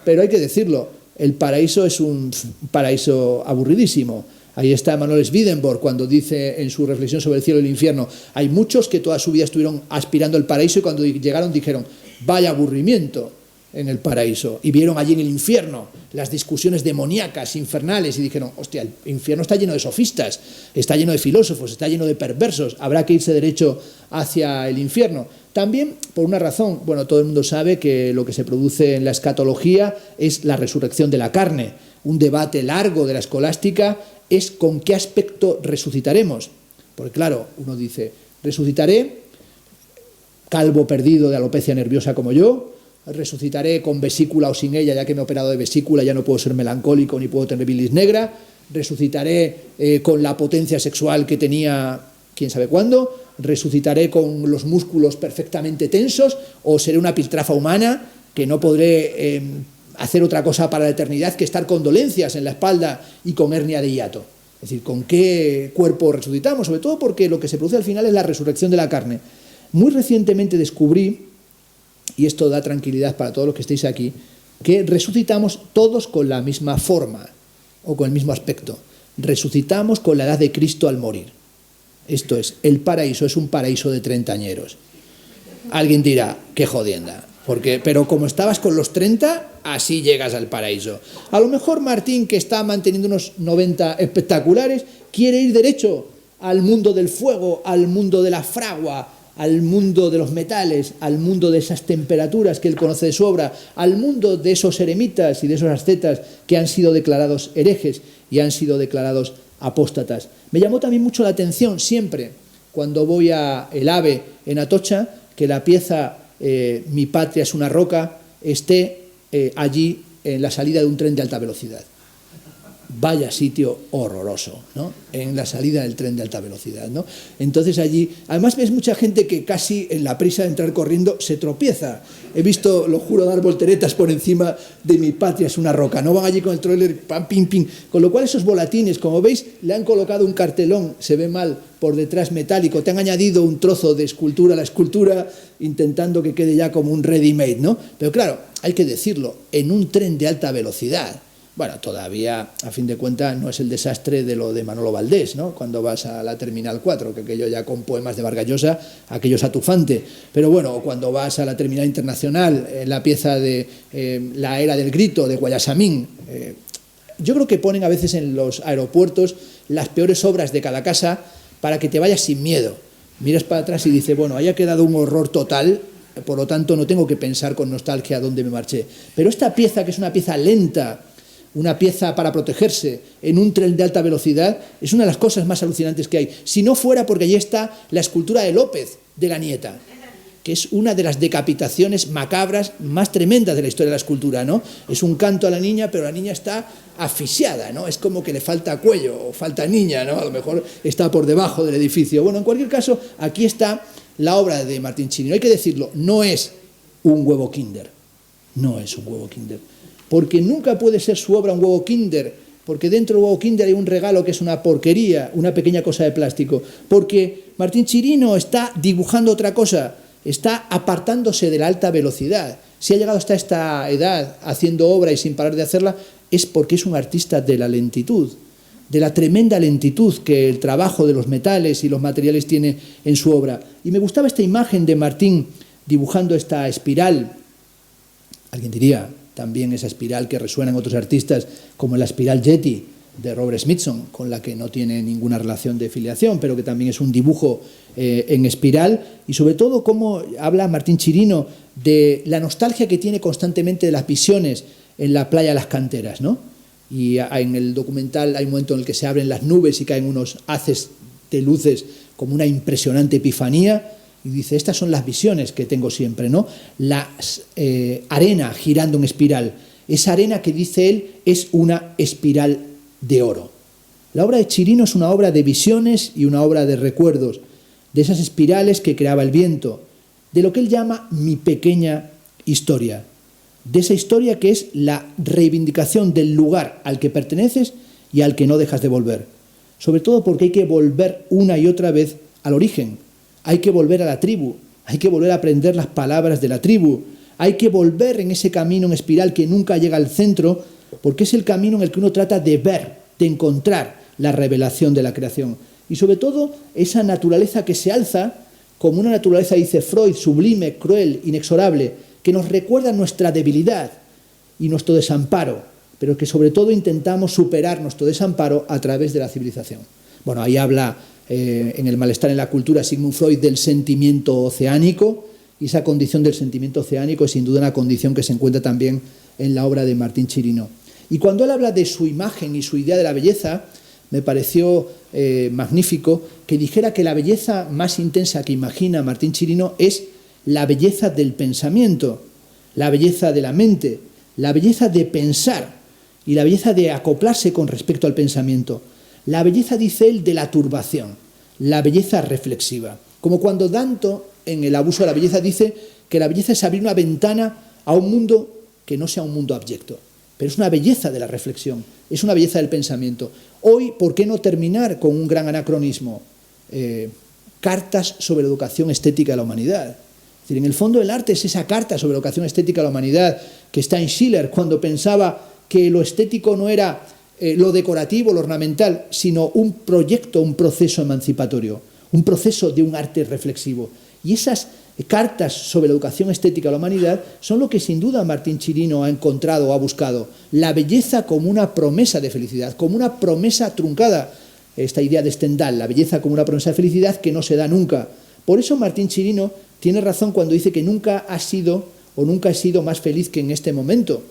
Pero hay que decirlo, el paraíso es un paraíso aburridísimo. Ahí está Emanuel Swedenborg cuando dice en su reflexión sobre el cielo y el infierno, hay muchos que toda su vida estuvieron aspirando al paraíso y cuando llegaron dijeron, vaya aburrimiento en el paraíso. Y vieron allí en el infierno las discusiones demoníacas, infernales y dijeron, hostia, el infierno está lleno de sofistas, está lleno de filósofos, está lleno de perversos, habrá que irse derecho hacia el infierno. También, por una razón, bueno, todo el mundo sabe que lo que se produce en la escatología es la resurrección de la carne. Un debate largo de la escolástica es con qué aspecto resucitaremos. Porque claro, uno dice, resucitaré calvo perdido de alopecia nerviosa como yo, resucitaré con vesícula o sin ella, ya que me he operado de vesícula, ya no puedo ser melancólico ni puedo tener bilis negra, resucitaré con la potencia sexual que tenía quién sabe cuándo, resucitaré con los músculos perfectamente tensos o seré una piltrafa humana que no podré hacer otra cosa para la eternidad que estar con dolencias en la espalda y con hernia de hiato. Es decir, ¿con qué cuerpo resucitamos? Sobre todo porque lo que se produce al final es la resurrección de la carne. Muy recientemente descubrí, y esto da tranquilidad para todos los que estéis aquí, que resucitamos todos con la misma forma o con el mismo aspecto. Resucitamos con la edad de Cristo al morir. Esto es, el paraíso es un paraíso de treintañeros. Alguien dirá, qué jodienda, pero como estabas con los 30, así llegas al paraíso. A lo mejor Martín, que está manteniendo unos 90 espectaculares, quiere ir derecho al mundo del fuego, al mundo de la fragua, al mundo de los metales, al mundo de esas temperaturas que él conoce de su obra, al mundo de esos eremitas y de esos ascetas que han sido declarados herejes y han sido declarados apóstatas. Me llamó también mucho la atención siempre, cuando voy a El Ave en Atocha, que la pieza Mi patria es una roca esté allí en la salida de un tren de alta velocidad. Vaya sitio horroroso, ¿no? En la salida del tren de alta velocidad, ¿no? Entonces allí, además ves mucha gente que casi en la prisa de entrar corriendo se tropieza. He visto, lo juro, dar volteretas por encima de Mi patria es una roca. No van allí con el tráiler, pam, pim, pim. Con lo cual esos volatines, como veis, le han colocado un cartelón, se ve mal, por detrás metálico. Te han añadido un trozo de escultura a la escultura, intentando que quede ya como un ready-made, ¿no? Pero claro, hay que decirlo, en un tren de alta velocidad. Bueno, todavía, a fin de cuentas, no es el desastre de lo de Manolo Valdés, ¿no? Cuando vas a la Terminal 4, que aquello ya con poemas de Vargas Llosa, aquello es atufante. Pero bueno, cuando vas a la Terminal Internacional, la pieza de La era del grito, de Guayasamín, yo creo que ponen a veces en los aeropuertos las peores obras de cada casa para que te vayas sin miedo. Miras para atrás y dices, bueno, haya quedado un horror total, por lo tanto no tengo que pensar con nostalgia a dónde me marché. Pero esta pieza, que es una pieza lenta, una pieza para protegerse en un tren de alta velocidad, es una de las cosas más alucinantes que hay. Si no fuera porque allí está la escultura de López, de la nieta, que es una de las decapitaciones macabras más tremendas de la historia de la escultura, ¿no? Es un canto a la niña, pero la niña está asfixiada, ¿no? Es como que le falta cuello, o falta niña, ¿no? A lo mejor está por debajo del edificio. Bueno, en cualquier caso, aquí está la obra de Martín Chirino. Hay que decirlo, no es un huevo Kinder, no es un huevo Kinder, porque nunca puede ser su obra un huevo Kinder, porque dentro del huevo Kinder hay un regalo que es una porquería, una pequeña cosa de plástico, porque Martín Chirino está dibujando otra cosa, está apartándose de la alta velocidad. Si ha llegado hasta esta edad haciendo obra y sin parar de hacerla, es porque es un artista de la lentitud, de la tremenda lentitud que el trabajo de los metales y los materiales tiene en su obra. Y me gustaba esta imagen de Martín dibujando esta espiral. Alguien diría también esa espiral que resuena en otros artistas, como la espiral Yeti de Robert Smithson, con la que no tiene ninguna relación de filiación, pero que también es un dibujo en espiral, y sobre todo cómo habla Martín Chirino de la nostalgia que tiene constantemente de las visiones en la playa de las canteras, ¿no? Y en el documental hay un momento en el que se abren las nubes y caen unos haces de luces como una impresionante epifanía, y dice, estas son las visiones que tengo siempre, ¿no? La arena girando en espiral, esa arena que dice él es una espiral de oro. La obra de Chirino es una obra de visiones y una obra de recuerdos, de esas espirales que creaba el viento, de lo que él llama mi pequeña historia, de esa historia que es la reivindicación del lugar al que perteneces y al que no dejas de volver. Sobre todo porque hay que volver una y otra vez al origen, hay que volver a la tribu, hay que volver a aprender las palabras de la tribu, hay que volver en ese camino en espiral que nunca llega al centro, porque es el camino en el que uno trata de ver, de encontrar la revelación de la creación. Y sobre todo esa naturaleza que se alza como una naturaleza, dice Freud, sublime, cruel, inexorable, que nos recuerda nuestra debilidad y nuestro desamparo, pero que sobre todo intentamos superar nuestro desamparo a través de la civilización. Bueno, ahí habla en El malestar en la cultura Sigmund Freud del sentimiento oceánico, y esa condición del sentimiento oceánico es sin duda una condición que se encuentra también en la obra de Martín Chirino. Y cuando él habla de su imagen y su idea de la belleza, me pareció magnífico que dijera que la belleza más intensa que imagina Martín Chirino es la belleza del pensamiento, la belleza de la mente, la belleza de pensar y la belleza de acoplarse con respecto al pensamiento. La belleza, dice él, de la turbación, la belleza reflexiva. Como cuando Danto, en El abuso de la belleza, dice que la belleza es abrir una ventana a un mundo que no sea un mundo abyecto. Pero es una belleza de la reflexión, es una belleza del pensamiento. Hoy, ¿por qué no terminar con un gran anacronismo? Cartas sobre la educación estética de la humanidad. Es decir, en el fondo el arte es esa carta sobre la educación estética de la humanidad que está en Schiller, cuando pensaba que lo estético no era lo decorativo, lo ornamental, sino un proyecto, un proceso emancipatorio, un proceso de un arte reflexivo. Y esas cartas sobre la educación estética de la humanidad son lo que sin duda Martín Chirino ha encontrado o ha buscado. La belleza como una promesa de felicidad, como una promesa truncada. Esta idea de Stendhal, la belleza como una promesa de felicidad que no se da nunca. Por eso Martín Chirino tiene razón cuando dice que nunca ha sido o nunca he sido más feliz que en este momento.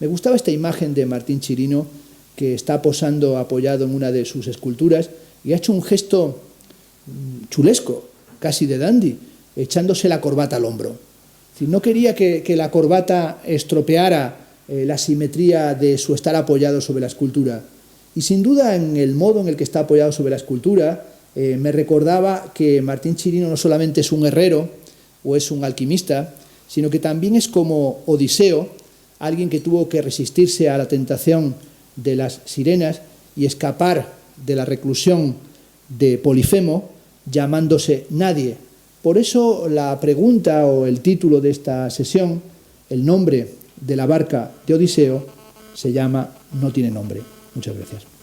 Me gustaba esta imagen de Martín Chirino que está posando apoyado en una de sus esculturas y ha hecho un gesto chulesco, casi de dandy, echándose la corbata al hombro. Es decir, no quería que la corbata estropeara la simetría de su estar apoyado sobre la escultura. Y sin duda en el modo en el que está apoyado sobre la escultura me recordaba que Martín Chirino no solamente es un herrero o es un alquimista, sino que también es como Odiseo, alguien que tuvo que resistirse a la tentación de las sirenas y escapar de la reclusión de Polifemo, llamándose nadie. Por eso la pregunta o el título de esta sesión, el nombre de la barca de Odiseo, se llama No tiene nombre. Muchas gracias.